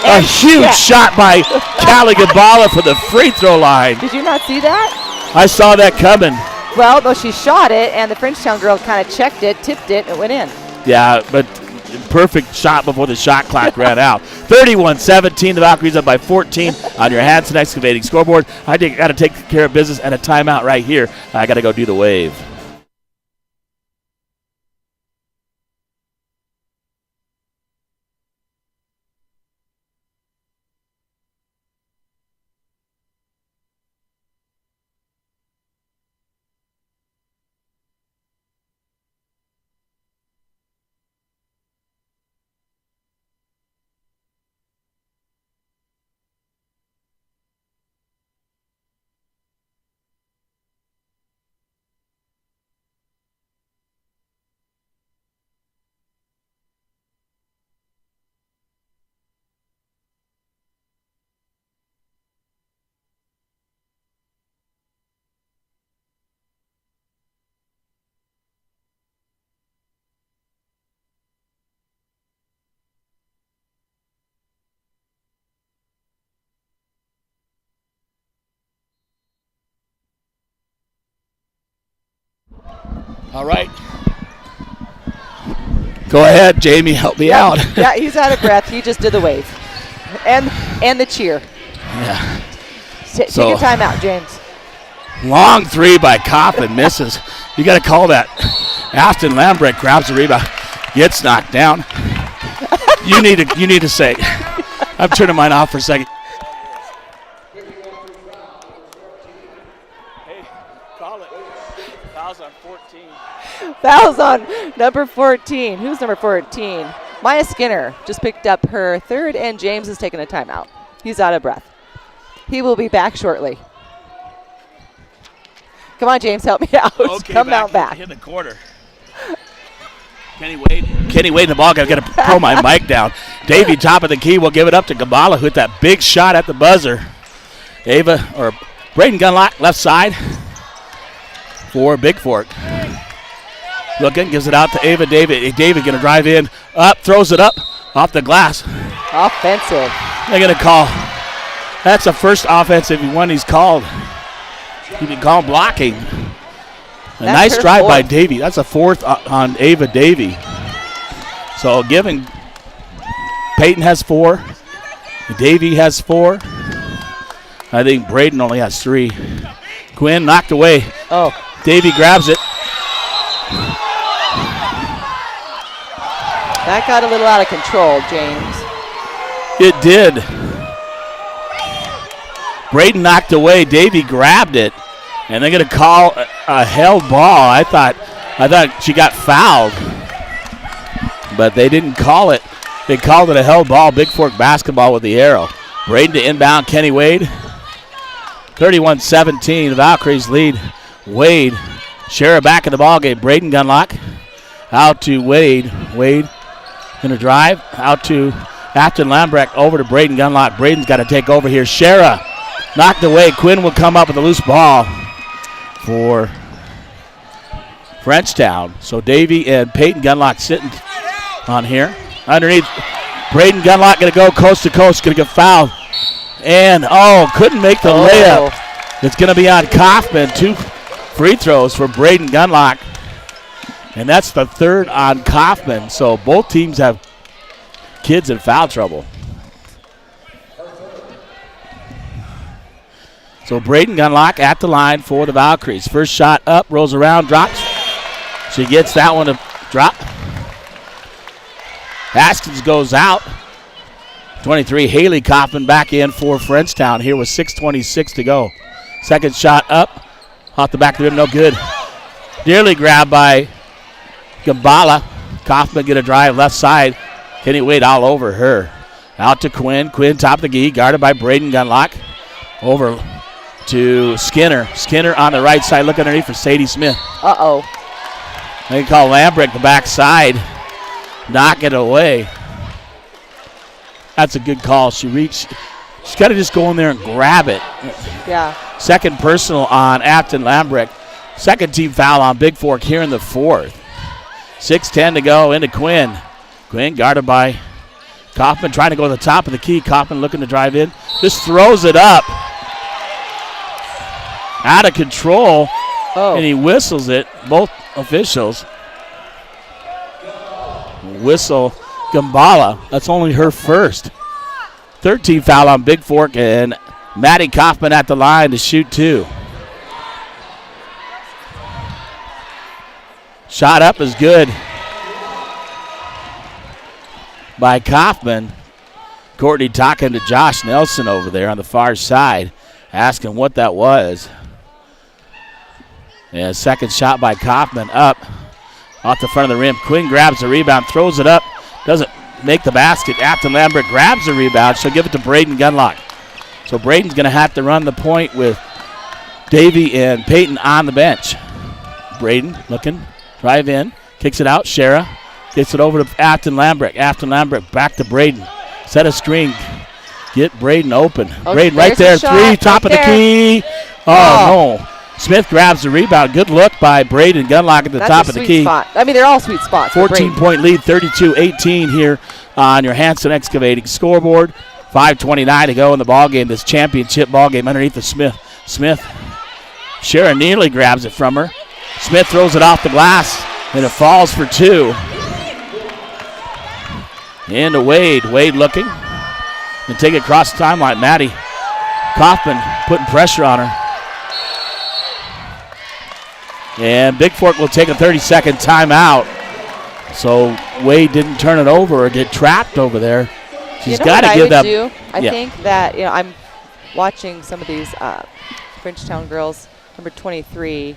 A huge shot by Callie Gambala for the free throw line. Did you not see that? I saw that coming. Well, though she shot it, and the Frenchtown girl kind of checked it, tipped it, and it went in. Yeah, but perfect shot before the shot clock ran out. 31-17, the Valkyries up by 14 on your Hanson Excavating scoreboard. I got to take care of business and a timeout right here. I got to go do the wave. All right. Go ahead, Jamie. Help me out. Yeah, he's out of breath. He just did the wave. And the cheer. Yeah. Take your time out, James. Long three by Coffin. Misses. You got to call that. Afton Lambrecht grabs the rebound. Gets knocked down. You need to say. I'm turning mine off for a second. Fouls on number 14. Who's number 14? Maya Skinner just picked up her 3rd, and James is taking a timeout. He's out of breath. He will be back shortly. Come on, James, help me out. Okay, Come out back. In the corner. Kenny Wade in the ball. Got to throw my mic down. Davey, top of the key, will give it up to Gambala, who hit that big shot at the buzzer. Braden Gunlock, left side for Bigfork. Looking, gives it out to Ava David. David going to drive in, up, throws it up, off the glass. Offensive. They're going to call. That's the first offensive one he's called. He can call blocking. A nice drive by Davy. That's a fourth on Ava Davy. So giving, Peyton has 4. Davy has 4. I think Braden only has 3. Quinn knocked away. Oh. Davy grabs it. That got a little out of control, James. It did. Braden knocked away. Davy grabbed it. And they're going to call a held ball. I thought she got fouled. But they didn't call it. They called it a held ball. Bigfork basketball with the arrow. Braden to inbound. Kenny Wade. 31-17. The Valkyries lead. Wade. Shara back in the ball game. Braden Gunlock. Out to Wade. Wade going to drive. Out to Afton Lambrecht. Over to Braden Gunlock. Braden's got to take over here. Shara knocked away. Quinn will come up with a loose ball for Frenchtown. So Davy and Peyton Gunlock sitting on here. Underneath, Braden Gunlock going to go coast to coast. Going to get fouled. And, couldn't make the layup. It's going to be on Kaufman. 2 free throws for Braden Gunlock. And that's the 3rd on Kaufman. So both teams have kids in foul trouble. So Braden Gunlock at the line for the Valkyries. First shot up, rolls around, drops. She gets that one to drop. Haskins goes out. 23, Haley Kaufman back in for Frenchtown here with 6:26 to go. Second shot up, off the back of the rim, no good. Nearly grabbed by Gambala. Kaufman get a drive left side. Kenny Wade all over her. Out to Quinn. Quinn top of the key, guarded by Braden Gunlock. Over to Skinner. Skinner on the right side, looking underneath for Sadie Smith. Uh-oh. They call Lambrecht the backside. Knock it away. That's a good call. She's got to just go in there and grab it. Yeah. Second personal on Afton Lambrecht. Second team foul on Bigfork here in the 4th. 6:10 to go into Quinn. Quinn guarded by Kaufman, trying to go to the top of the key. Kaufman looking to drive in. Just throws it up. Out of control. And he whistles it. Both officials whistle Gambala. That's only her first. 13 foul on Bigfork, and Maddie Kaufman at the line to shoot 2. Shot up is good by Kaufman. Courtney talking to Josh Nelson over there on the far side, asking what that was. And second shot by Kaufman up off the front of the rim. Quinn grabs the rebound, throws it up, doesn't make the basket. Afton Lambert grabs the rebound. She'll give it to Braden Gunlock. So Braden's going to have to run the point with Davy and Peyton on the bench. Braden looking, drive in, kicks it out. Shara gets it over to Afton Lambert. Afton Lambert back to Braden. Set a screen. Get Braden open. Braden right there, 3, top of the key. Oh, no. Smith grabs the rebound. Good look by Braden Gunlock at the top of the key. Spot. I mean, they're all sweet spots. 14-point lead, 32-18 here on your Hanson Excavating scoreboard. 5:29 to go in the ballgame, this championship ballgame underneath the Smith. Shara nearly grabs it from her. Smith throws it off the glass, and it falls for 2. Into Wade. Wade looking. And take it across the timeline. Maddie Kaufman putting pressure on her. And Bigfork will take a 30-second timeout. So Wade didn't turn it over or get trapped over there. She's got to give that. I think that, I'm watching some of these Frenchtown girls, number 23.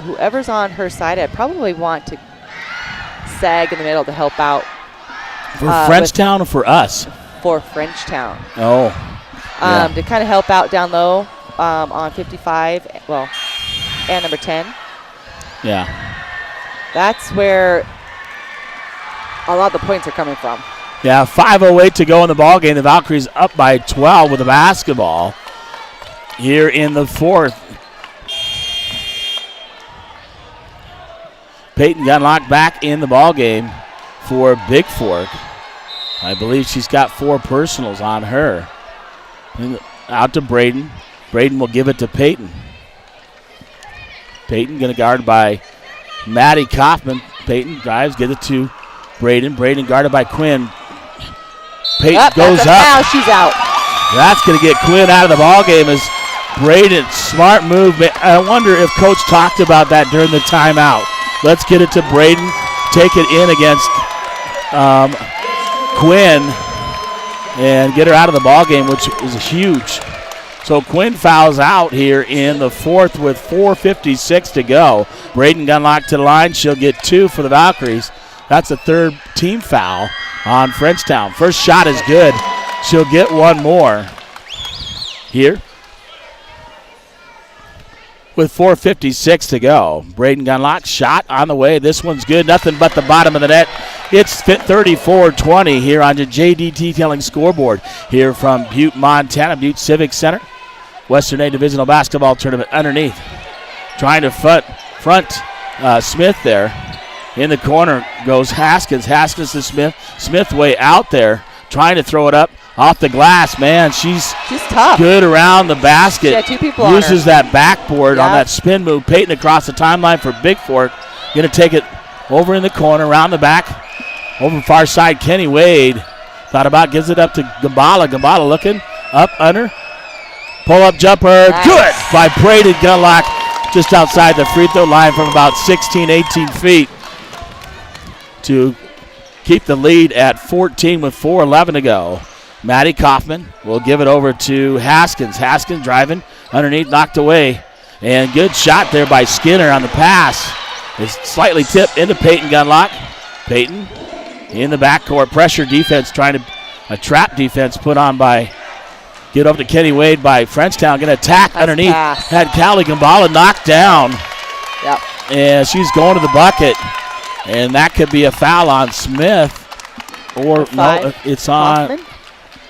Whoever's on her side, I'd probably want to sag in the middle to help out. For Frenchtown or for us? For Frenchtown. Oh. To kind of help out down low on 55, and number 10. Yeah. That's where a lot of the points are coming from. Yeah, 5:08 to go in the ballgame. The Valkyries up by 12 with a basketball here in the 4th. Peyton Gunlock back in the ball game for Bigfork. I believe she's got 4 personals on her. And out to Braden. Braden will give it to Peyton. Peyton going to guard by Maddie Kaufman. Peyton drives, get it to Braden. Braden guarded by Quinn. Peyton goes up. Now she's out. That's going to get Quinn out of the ball game as Braden, smart move. I wonder if Coach talked about that during the timeout. Let's get it to Braden. Take it in against Quinn and get her out of the ball game, which is huge. So Quinn fouls out here in the 4th with 4:56 to go. Braden Gunlock to the line. She'll get 2 for the Valkyries. That's a 3rd team foul on Frenchtown. First shot is good. She'll get 1 more here with 4:56 to go. Braden Gunlock shot on the way. This one's good. Nothing but the bottom of the net. It's 34-20 here on the JD Detailing scoreboard here from Butte, Montana, Butte Civic Center. Western A Divisional Basketball Tournament underneath. Trying to front Smith there. In the corner goes Haskins. Haskins to Smith. Smith way out there. Trying to throw it up off the glass. Man, she's tough. Good around the basket. Yeah, 2 people uses that backboard on that spin move. Peyton across the timeline for Bigfork. Going to take it over in the corner, around the back. Over far side, Kenny Wade. Thought about, gives it up to Gambala. Gambala looking up under. Pull-up jumper. Nice. Good by Braden Gunlock just outside the free throw line from about 16, 18 feet to keep the lead at 14 with 4:11 to go. Maddie Kaufman will give it over to Haskins. Haskins driving underneath, knocked away. And good shot there by Skinner on the pass. It's slightly tipped into Peyton Gunlock. Peyton in the backcourt. Pressure defense, trying to, a trap defense put on by, get over to Kenny Wade by Frenchtown. Going to attack underneath. Pass. Had Callie Gambala knocked down. Yep. And she's going to the bucket. And that could be a foul on Smith. Or no, it's on, Kaufman?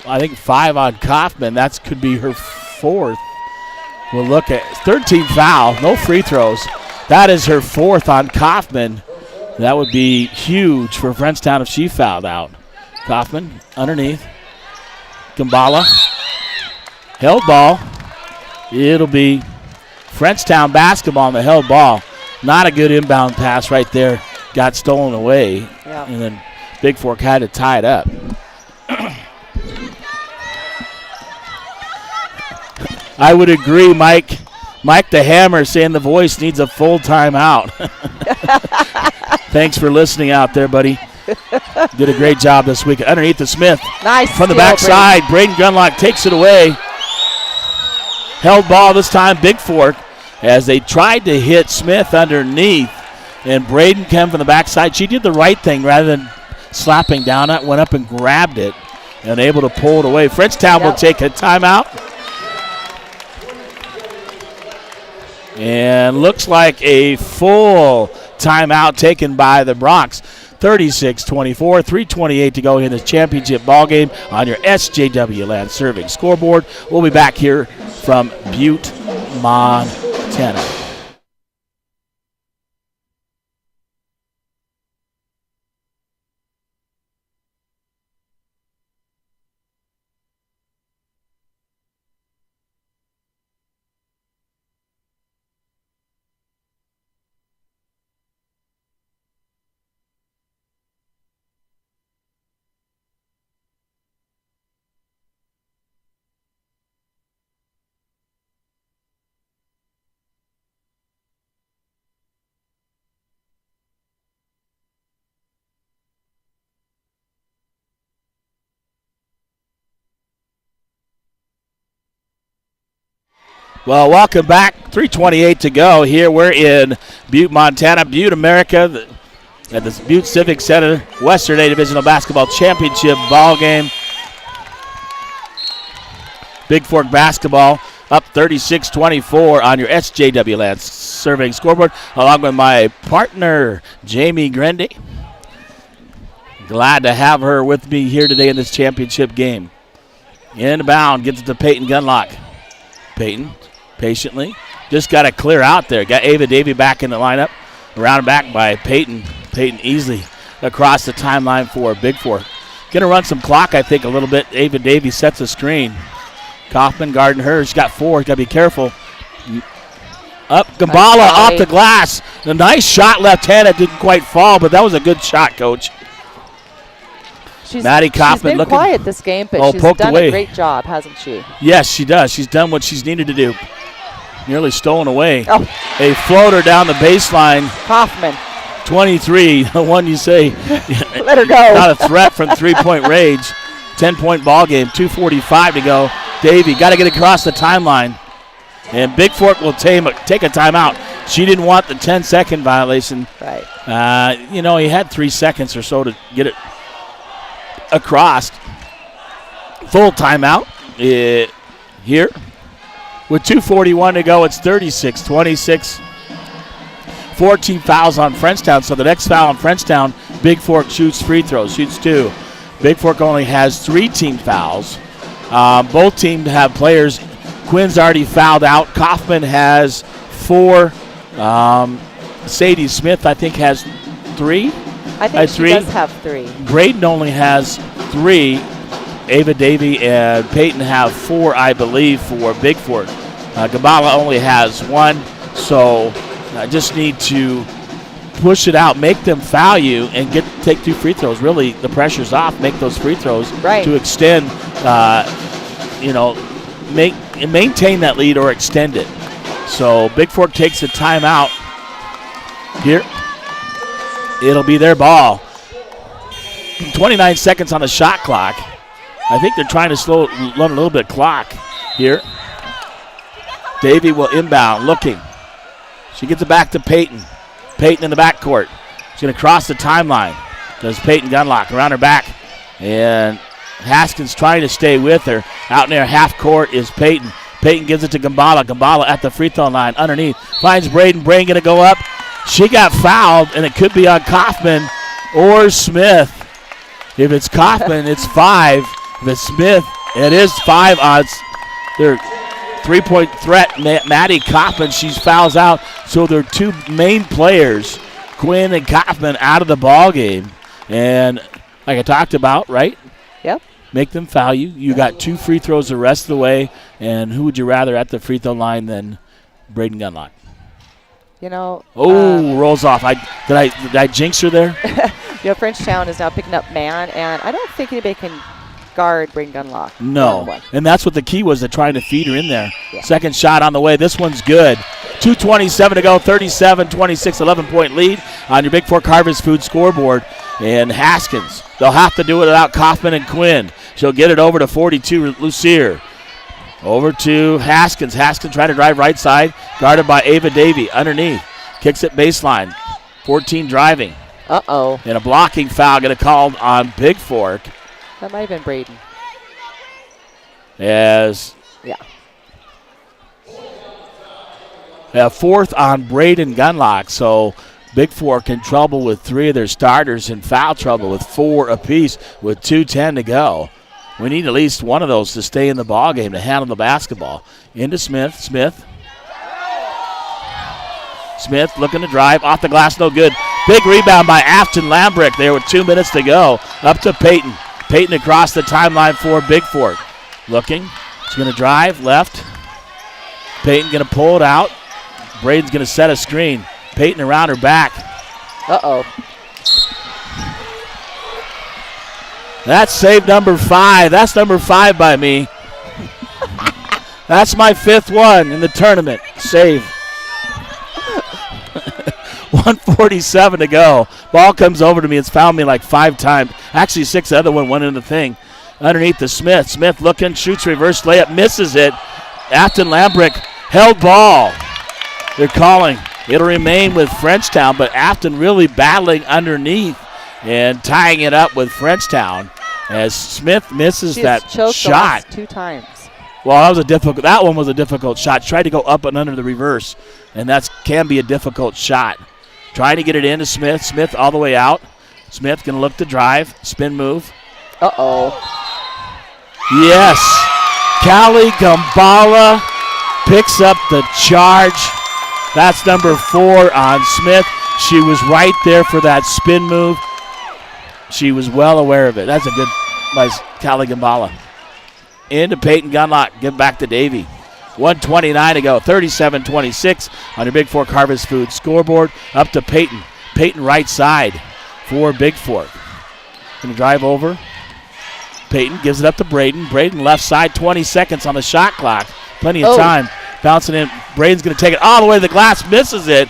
I think 5 on Kaufman. That could be her 4th. We'll look at 13 foul, no free throws. That is her 4th on Kaufman. That would be huge for Frenchtown if she fouled out. Kaufman underneath. Gambala. Held ball. It'll be Frenchtown basketball on the held ball. Not a good inbound pass right there. Got stolen away. Yep. And then Bigfork had to tie it up. I would agree, Mike. Mike the Hammer saying the voice needs a full timeout. Thanks for listening out there, buddy. Did a great job this week. Underneath the Smith. Nice. From the backside, Braden Gunlock takes it away. Held ball this time, Bigfork, as they tried to hit Smith underneath. And Braden came from the backside. She did the right thing rather than slapping down it, went up and grabbed it and able to pull it away. Frenchtown will take a timeout. And looks like a full timeout taken by the Bronx. 36-24, 3:28 to go in this championship ball game on your SJW Land Serving scoreboard. We'll be back here from Butte, Montana. Well, welcome back. 3:28 to go here. We're in Butte, Montana, Butte, America, at the Butte Civic Center, Western A Divisional Basketball Championship ball game. Bigfork basketball up 36-24 on your SJW Land Serving scoreboard, along with my partner, Jamie Grendy. Glad to have her with me here today in this championship game. Inbound, gets it to Peyton Gunlock. Peyton patiently just got to clear out there. Got Ava Davey back in the lineup. Around and back by Peyton. Peyton easily across the timeline for Bigfork. Going to run some clock, I think, a little bit. Ava Davies sets a screen. Kaufman guarding her. She's got 4. Got to be careful. Up, Gambala off the glass. A nice shot left-handed. Didn't quite fall, but that was a good shot, Coach. Maddie Kaufman she's been quiet this game, but she's done a great job, hasn't she? Yes, she does. She's done what she's needed to do. Nearly stolen away. Oh. A floater down the baseline. Kaufman. 23, the one you say. Let her go. Not a threat from three-point range. 10-point ball game, 2:45 to go. Davey got to get across the timeline. And Bigfork will take a timeout. She didn't want the 10-second violation. Right. He had 3 seconds or so to get it across. Full timeout here. With 2:41 to go, it's 36-26. 14 fouls on Frenchtown. So the next foul on Frenchtown, Bigfork shoots free throws, shoots 2. Bigfork only has 3 team fouls. Both teams have players. Quinn's already fouled out. Kaufman has 4. Sadie Smith, I think, has 3. I think she does have 3. Braden only has 3. Ava Davey and Peyton have 4, I believe, for Bigfork. Gabala only has 1. So I just need to push it out, make them foul you, and take 2 free throws. Really, the pressure's off. Make those free throws to extend, maintain that lead or extend it. So Bigfork takes a timeout here. It'll be their ball. 29 seconds on the shot clock. I think they're trying to run a little bit clock here. Davey will inbound, looking. She gets it back to Peyton. Peyton in the backcourt. She's going to cross the timeline. Does Peyton Gunlock around her back. And Haskins trying to stay with her. Out near half court is Peyton. Peyton gives it to Gambala. Gambala at the free throw line underneath. Finds Braden. Braden going to go up. She got fouled, and it could be on Kaufman or Smith. If it's Kaufman, it's 5. If it's Smith, it is 5 odds. Their 3-point threat, Maddie Kaufman, she fouls out. So their 2 main players, Quinn and Kaufman, out of the ball game. And like I talked about, right? Yep. Make them foul you. You got 2 free throws the rest of the way. And who would you rather at the free throw line than Braden Gunlock? Rolls off. Did I jinx her there? Frenchtown is now picking up man, and I don't think anybody can guard Braden Gunlock. No, and that's what the key was, to trying to feed her in there. Yeah. Second shot on the way. This one's good. 2:27 to go, 37-26, 11-point lead on your Bigfork Harvest Food scoreboard. And Haskins, they'll have to do it without Kaufman and Quinn. She'll get it over to 42, Lucier. Over to Haskins. Haskins trying to drive right side, guarded by Ava Davey underneath. Kicks it baseline. 14 driving. Uh-oh. And a blocking foul going to call on Bigfork. That might have been Braden. Yes. Yeah. 4th on Braden Gunlock. So Bigfork in trouble with 3 of their starters, in foul trouble with 4 apiece with 2:10 to go. We need at least one of those to stay in the ball game to handle the basketball. Into Smith. Smith looking to drive. Off the glass, no good. Big rebound by Afton Lambrick there with 2 minutes to go. Up to Peyton. Peyton across the timeline for Bigfork. Looking. She's going to drive left. Peyton going to pull it out. Braden's going to set a screen. Peyton around her back. Uh-oh. That's save number 5. That's number 5 by me. That's my 5th one in the tournament. Save. 1:47 to go. Ball comes over to me. It's fouled me like 5 times. Actually, 6. The other one went into the thing. Underneath the Smith. Smith looking, shoots reverse layup, misses it. Afton Lambrick held ball. They're calling. It'll remain with Frenchtown, but Afton really battling underneath and tying it up with Frenchtown as Smith misses that shot 2 times. Well, that one was a difficult shot. Tried to go up and under the reverse, and that can be a difficult shot. Trying to get it into Smith. Smith all the way out. Smith going to look to drive. Spin move. Uh-oh. Yes. Callie Gambala picks up the charge. That's number 4 on Smith. She was right there for that spin move. She was well aware of it. That's a good by Callie Gambala. Into Peyton Gunlock. Give back to Davey. 1:29 to go. 37-26 on your Bigfork Harvest Food scoreboard. Up to Peyton. Peyton right side for Bigfork. Going to drive over. Peyton gives it up to Braden. Braden left side, 20 seconds on the shot clock. Plenty of time. Bouncing in. Braden's going to take it all the way to the glass. Misses it.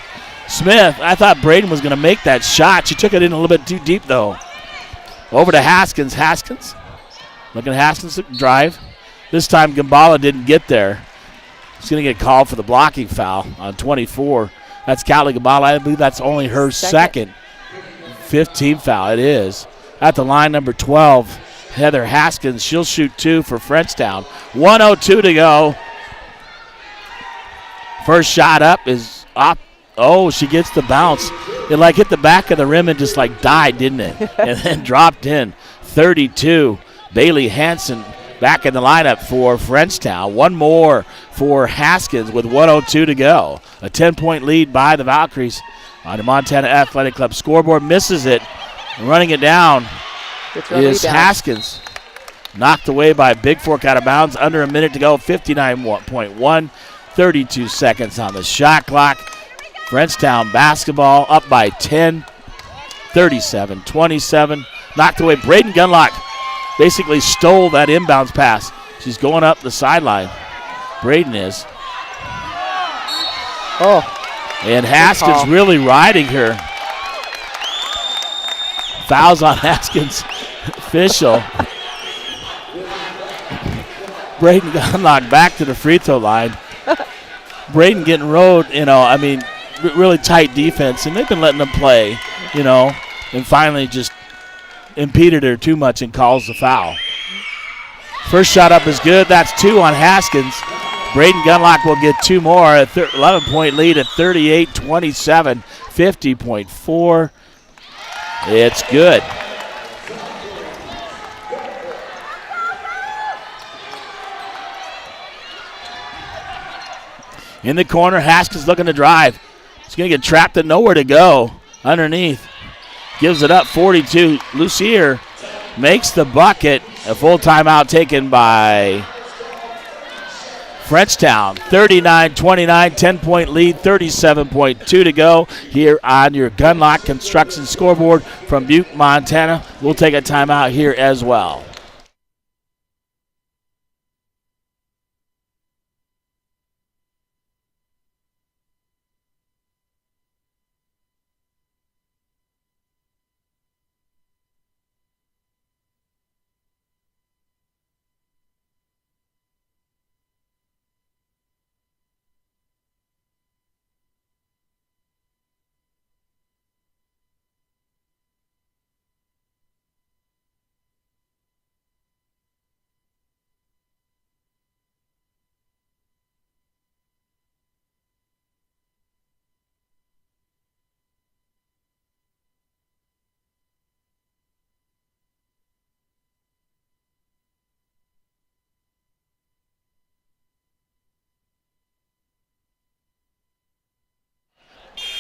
Smith, I thought Braden was going to make that shot. She took it in a little bit too deep, though. Over to Haskins. Haskins. Looking at Haskins to drive. This time Gambala didn't get there. She's going to get called for the blocking foul on 24. That's Callie Gambala. I believe that's only her second 15 foul. It is. At the line, number 12, Heather Haskins. She'll shoot 2 for Frenchtown. 1:02 to go. First shot up is up. Oh, she gets the bounce. It like hit the back of the rim and just like died, didn't it? And then dropped in. 32. Bailey Hansen back in the lineup for Frenchtown. One more for Haskins with 1:02 to go. A 10-point lead by the Valkyries on the Montana Athletic Club scoreboard. Misses it. And running it down is Haskins. Knocked away by Bigfork out of bounds. Under a minute to go. 59.1. 32 seconds on the shot clock. Frenchtown basketball up by 10. 37-27. Knocked away. Braden Gunlock basically stole that inbounds pass. She's going up the sideline. Braden is. And Haskins really riding her. Fouls on Haskins. Official. Braden Gunlock back to the free throw line. Braden getting rode, really tight defense, and they've been letting them play, and finally just impeded her too much and calls the foul. First shot up is good. That's 2 on Haskins. Braden Gunlock will get 2 more. 11-point lead at 38-27. 50.4. It's good. In the corner, Haskins looking to drive. She's going to get trapped and nowhere to go. Underneath. Gives it up, 42. Lucier makes the bucket. A full timeout taken by Frenchtown. 39-29, 10-point lead, 37.2 to go here on your Gunlock Construction scoreboard from Butte, Montana. We'll take a timeout here as well.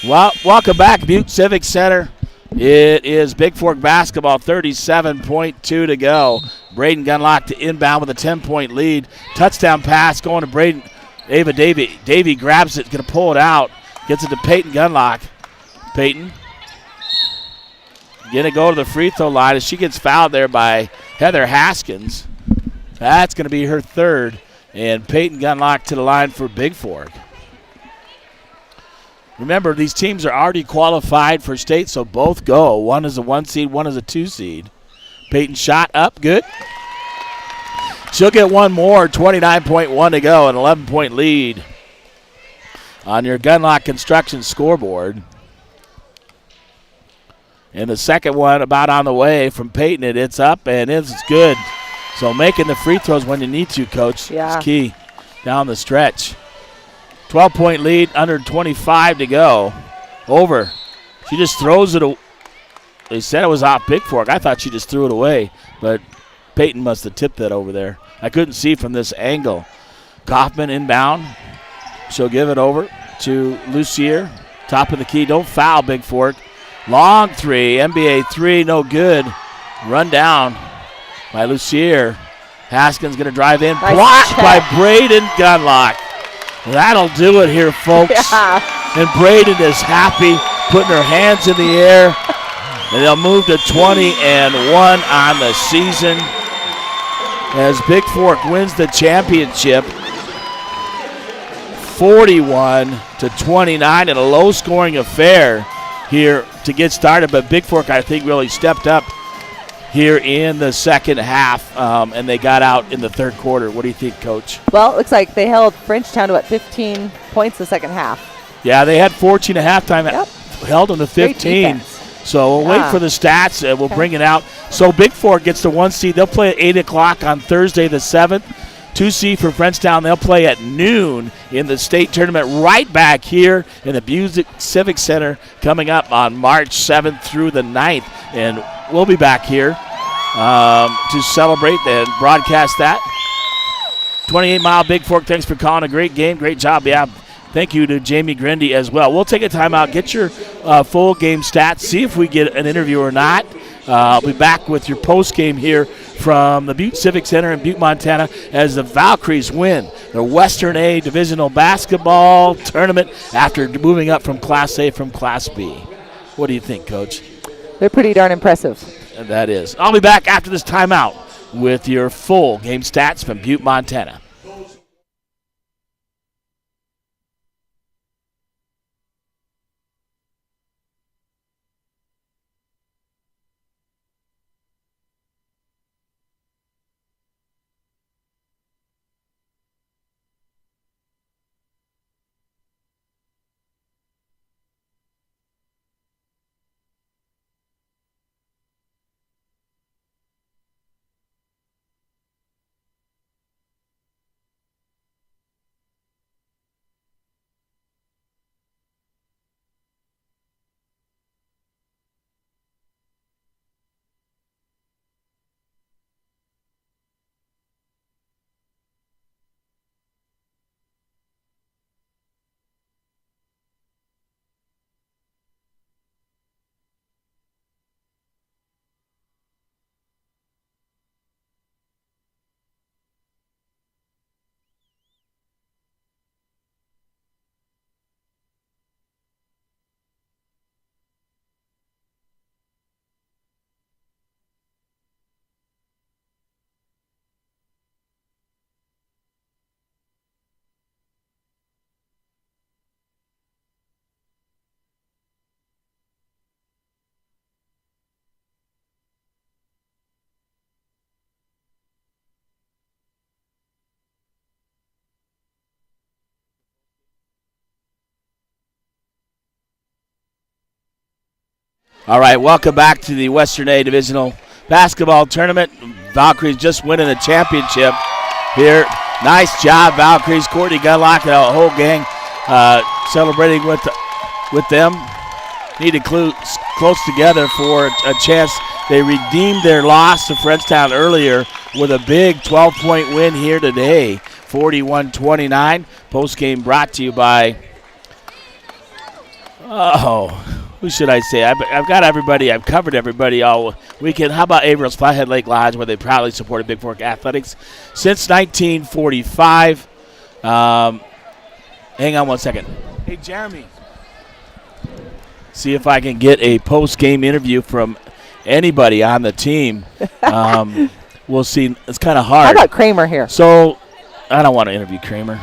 Well, welcome back, Butte Civic Center. It is Bigfork basketball, 37.2 to go. Braden Gunlock to inbound with a 10-point lead. Touchdown pass going to Braden. Ava Davey. Davey grabs it, going to pull it out. Gets it to Peyton Gunlock. Peyton going to go to the free throw line as she gets fouled there by Heather Haskins. That's going to be her third. And Peyton Gunlock to the line for Bigfork. Remember, these teams are already qualified for state, so both go. One is a 1 seed, one is a 2 seed. Peyton shot up, good. She'll get one more, 29.1 to go, an 11-point lead on your Gunlock Construction scoreboard. And the second one about on the way from Peyton. It's up, and it's good. So making the free throws when you need to, Coach, is key down the stretch. 12-point lead, under 25 to go. Over. She just throws it away. They said it was off Bigfork. I thought she just threw it away, but Peyton must have tipped that over there. I couldn't see from this angle. Kaufman inbound. She'll give it over to Lucier. top of the key. Don't foul, Bigfork. Long three, NBA three, no good. Run down by Lucier. Haskins going to drive in. Nice Blocked check by Braden Gunlock. That'll do it here, folks. Yeah. And Braden is happy, putting her hands in the air. And they'll move to 20-1 on the season as Bigfork wins the championship 41-29 in a low-scoring affair here to get started. But Bigfork, I think, really stepped up here in the second half, and they got out in the third quarter. What do you think, Coach? Well, it looks like they held Frenchtown to 15 points the second half. Yeah, they had 14 at halftime, held them to 15. So we'll wait for the stats, and we'll bring it out. So Bigfork gets the 1 seed. They'll play at 8 o'clock on Thursday the 7th. 2 seed for Frenchtown. They'll play at noon in the state tournament right back here in the Busick Civic Center coming up on March 7th through the 9th. And we'll be back here to celebrate and broadcast that. 28-mile Bigfork, thanks for calling a great game. Great job. Yeah, thank you to Jamie Grindy as well. We'll take a timeout, get your full game stats, see if we get an interview or not. I'll be back with your post game here from the Butte Civic Center in Butte, Montana, as the Valkyries win their Western A Divisional basketball tournament after moving up from Class A from Class B. What do you think, Coach? They're pretty darn impressive. And that is. I'll be back after this timeout with your full game stats from Butte, Montana. All right, welcome back to the Western A Divisional Basketball Tournament. Valkyries just winning the championship here. Nice job, Valkyries. Courtney Gunlock and the whole gang celebrating with them. Needed close together for a chance. They redeemed their loss to Frenchtown earlier with a big 12-point win here today, 41-29. Post-game brought to you by, who should I say? I've got everybody. I've covered everybody all weekend. How about Averill's Flathead Lake Lodge, where they proudly supported Bigfork Athletics since 1945. Hang on one second. Hey, Jeremy. See if I can get a post-game interview from anybody on the team. We'll see. It's kind of hard. How about Kramer here? So I don't want to interview Kramer.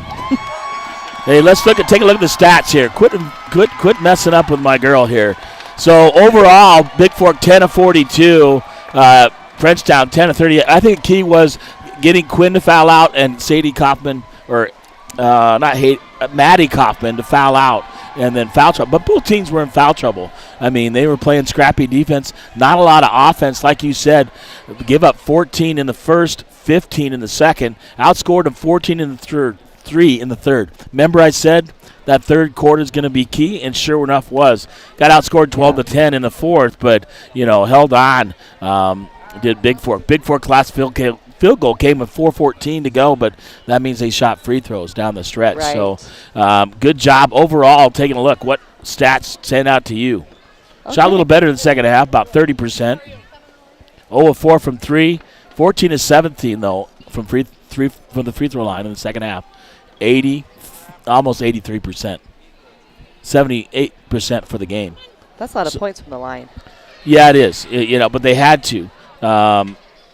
Hey, let's take a look at the stats here. Quit messing up with my girl here. So overall, Bigfork 10 of 42, Frenchtown 10 of 38. I think the key was getting Quinn to foul out and Sadie Kaufman, or Maddie Kaufman to foul out, and then foul trouble. But both teams were in foul trouble. I mean, they were playing scrappy defense, not a lot of offense, like you said. Give up 14 in the first, 15 in the second, outscored them 14 in the third. 3 in the third. Remember I said that third quarter is going to be key, and sure enough was. Got outscored 12-10 in the fourth, but, held on. Did Bigfork. Bigfork last field goal came with 4:14 to go, but that means they shot free throws down the stretch. Right. So good job overall taking a look. stats stand out to you? Okay. Shot a little better in the second half, about 30%. 0 of 4 from 3. 14 of 17, though, from the free throw line in the second half. Almost 83%. 78% for the game. That's a lot of points from the line. Yeah, it is. But they had to.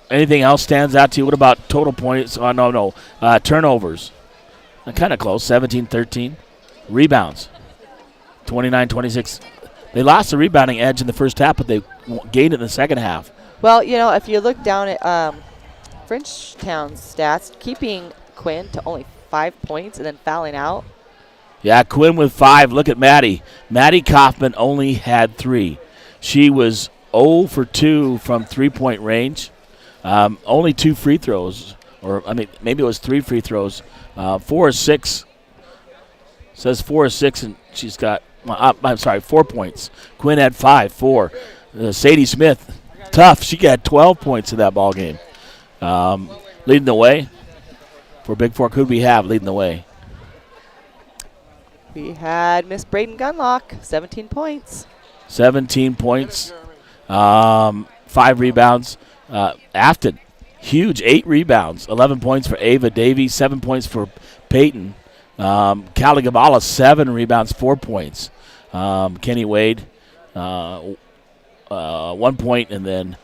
Anything else stands out to you? What about total points? Oh, no. Turnovers. Kind of close, 17-13. Rebounds, 29-26. They lost the rebounding edge in the first half, but they gained it in the second half. Well, if you look down at Frenchtown's stats, keeping Quinn to only 5 points and then fouling out. Yeah, Quinn with 5. Look at Maddie. Maddie Kaufman only had 3. She was 0 for 2 from three-point range. Only 2 free throws, maybe it was 3 free throws. 4 or 6. Says 4 or 6, and she's got, 4 points. Quinn had 5, 4. Sadie Smith, tough. She got 12 points in that ball game. Leading the way for Bigfork. Who do we have leading the way? We had Miss Braden Gunlock, 17 points. 17 points, 5 rebounds. Afton, huge, 8 rebounds, 11 points for Ava Davies, 7 points for Peyton. Callie Gabala, 7 rebounds, 4 points. Kenny Wade, 1 point and then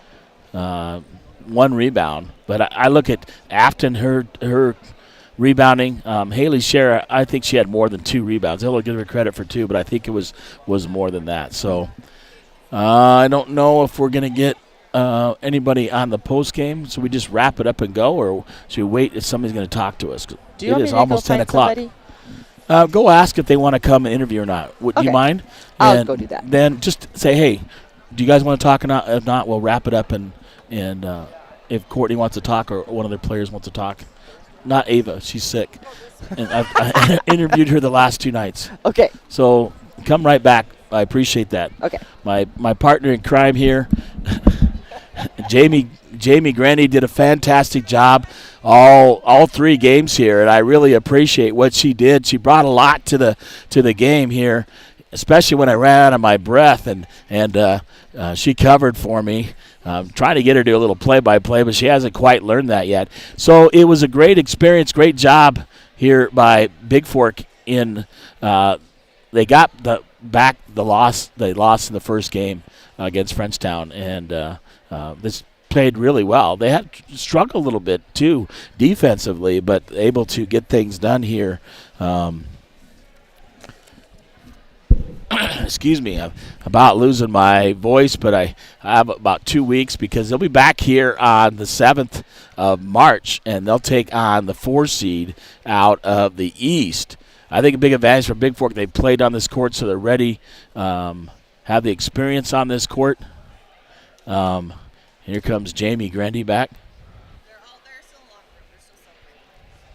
1 rebound. But I look at Afton, her rebounding. Haley Scher, I think she had more than 2 rebounds. I'll give her credit for 2, but I think it was more than that. So I don't know if we're going to get anybody on the post game, so we just wrap it up and go, or should we wait if somebody's going to talk to us? It is almost 10 o'clock. Go ask if they want to come and interview or not. Would you mind? I'll go do that. Then just say, hey, do you guys want to talk or not? If not, we'll wrap it up, and if Courtney wants to talk or one of their players wants to talk. Not Ava. She's sick. And I interviewed her the last 2 nights. Okay. So come right back. I appreciate that. Okay. My partner in crime here, Jamie Grandy, did a fantastic job all 3 games here, and I really appreciate what she did. She brought a lot to the game here, especially when I ran out of my breath, and she covered for me. Trying to get her to do a little play-by-play, but she hasn't quite learned that yet. So it was a great experience, great job here by Bigfork. They got back the loss they lost in the first game against Frenchtown, and this played really well. They had struggled a little bit too defensively, but able to get things done here. Excuse me, I'm about losing my voice, but I have about 2 weeks because they'll be back here on the 7th of March, and they'll take on the 4 seed out of the East. I think a big advantage for Bigfork, they played on this court, so they're ready, have the experience on this court. Here comes Jamie Grandy back.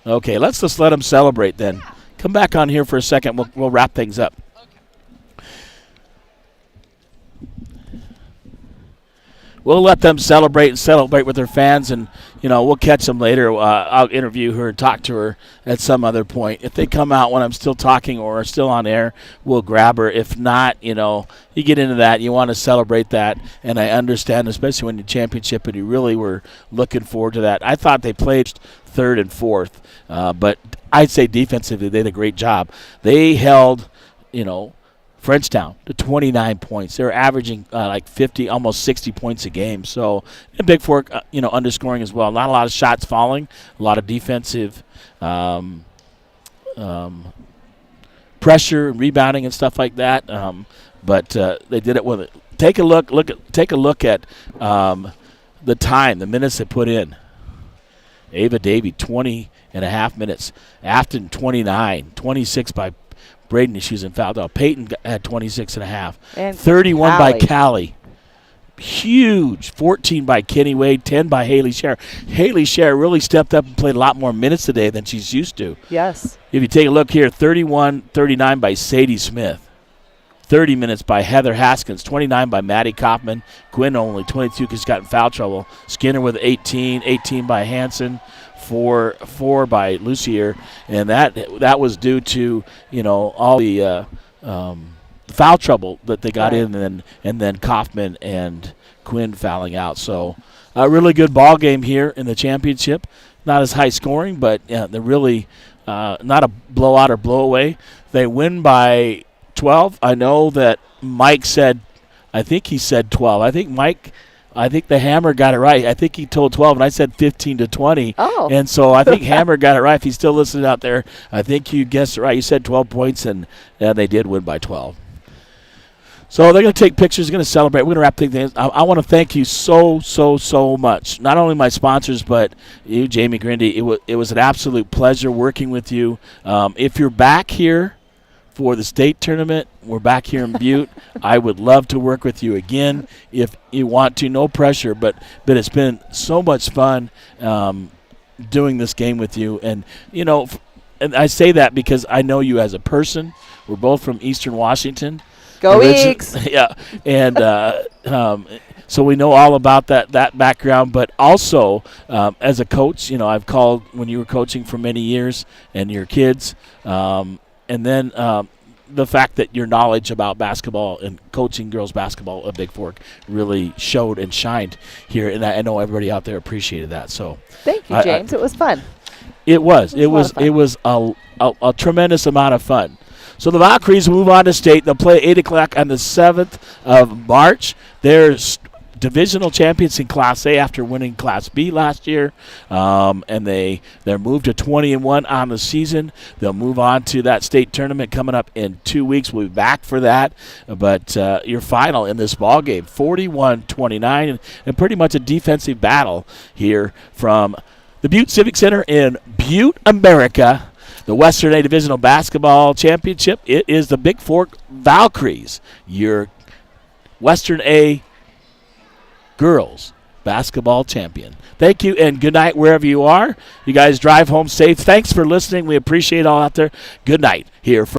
Okay, let's just let them celebrate then. Come back on here for a second. We'll wrap things up. We'll let them celebrate with their fans, and we'll catch them later. I'll interview her and talk to her at some other point. If they come out when I'm still talking or are still on air, we'll grab her. If not, you get into that. You want to celebrate that, and I understand, especially when you championship, and you really were looking forward to that. I thought they played 3rd and 4th, but I'd say defensively they did a great job. They held, Frenchtown to 29 points. They're averaging like 50, almost 60 points a game. So, and Bigfork, underscoring as well. Not a lot of shots falling, a lot of defensive pressure and rebounding and stuff like that. But they did it with it. Take a look at the time, the minutes they put in. Ava Davey, 20 and a half minutes. Afton, 29, 26 by Braden, she's in foul. Peyton had 26 and a half. And 31 by Callie. Huge. 14 by Kenny Wade, 10 by Haley Scher. Haley Scher really stepped up and played a lot more minutes today than she's used to. Yes. If you take a look here, 31-39 by Sadie Smith. 30 minutes by Heather Haskins. 29 by Maddie Kaufman. Quinn only 22 because she's got in foul trouble. Skinner with 18. 18 by Hanson. 4 by Lucier, and that was due to all the foul trouble that they got in, and then Kaufman and Quinn fouling out. So a really good ball game here in the championship. Not as high scoring, but they're really not a blowout or blow-away. They win by 12. I know that Mike said, I think he said 12. I think the Hammer got it right. I think he told 12, and I said 15-20. Oh. And so I think Hammer got it right. If he's still listening out there, I think you guessed it right. You said 12 points, and they did win by 12. So they're going to take pictures, going to celebrate. We're going to wrap things up. I want to thank you so much. Not only my sponsors, but you, Jamie Grindy. It was an absolute pleasure working with you. If you're back here for the state tournament, we're back here in Butte. I would love to work with you again if you want to. No pressure, but it's been so much fun doing this game with you. And, and I say that because I know you as a person. We're both from Eastern Washington. Go Eagles! Yeah, and so we know all about that background, but also as a coach, I've called when you were coaching for many years and your kids, and then the fact that your knowledge about basketball and coaching girls basketball at Bigfork really showed and shined here, and I know everybody out there appreciated that. So thank you, James. It was fun. It was a tremendous amount of fun. So the Valkyries move on to state. They'll play 8 o'clock on the 7th of March. They're divisional champions in Class A after winning Class B last year. And they're moved to 20-1 on the season. They'll move on to that state tournament coming up in 2 weeks. We'll be back for that. But your final in this ball game, 41-29, and pretty much a defensive battle here from the Butte Civic Center in Butte, America. The Western A Divisional Basketball Championship, it is the Bigfork Valkyries, your Western A girls basketball champion. Thank you, and good night wherever you are. You guys drive home safe. Thanks for listening. We appreciate it all out there. Good night here from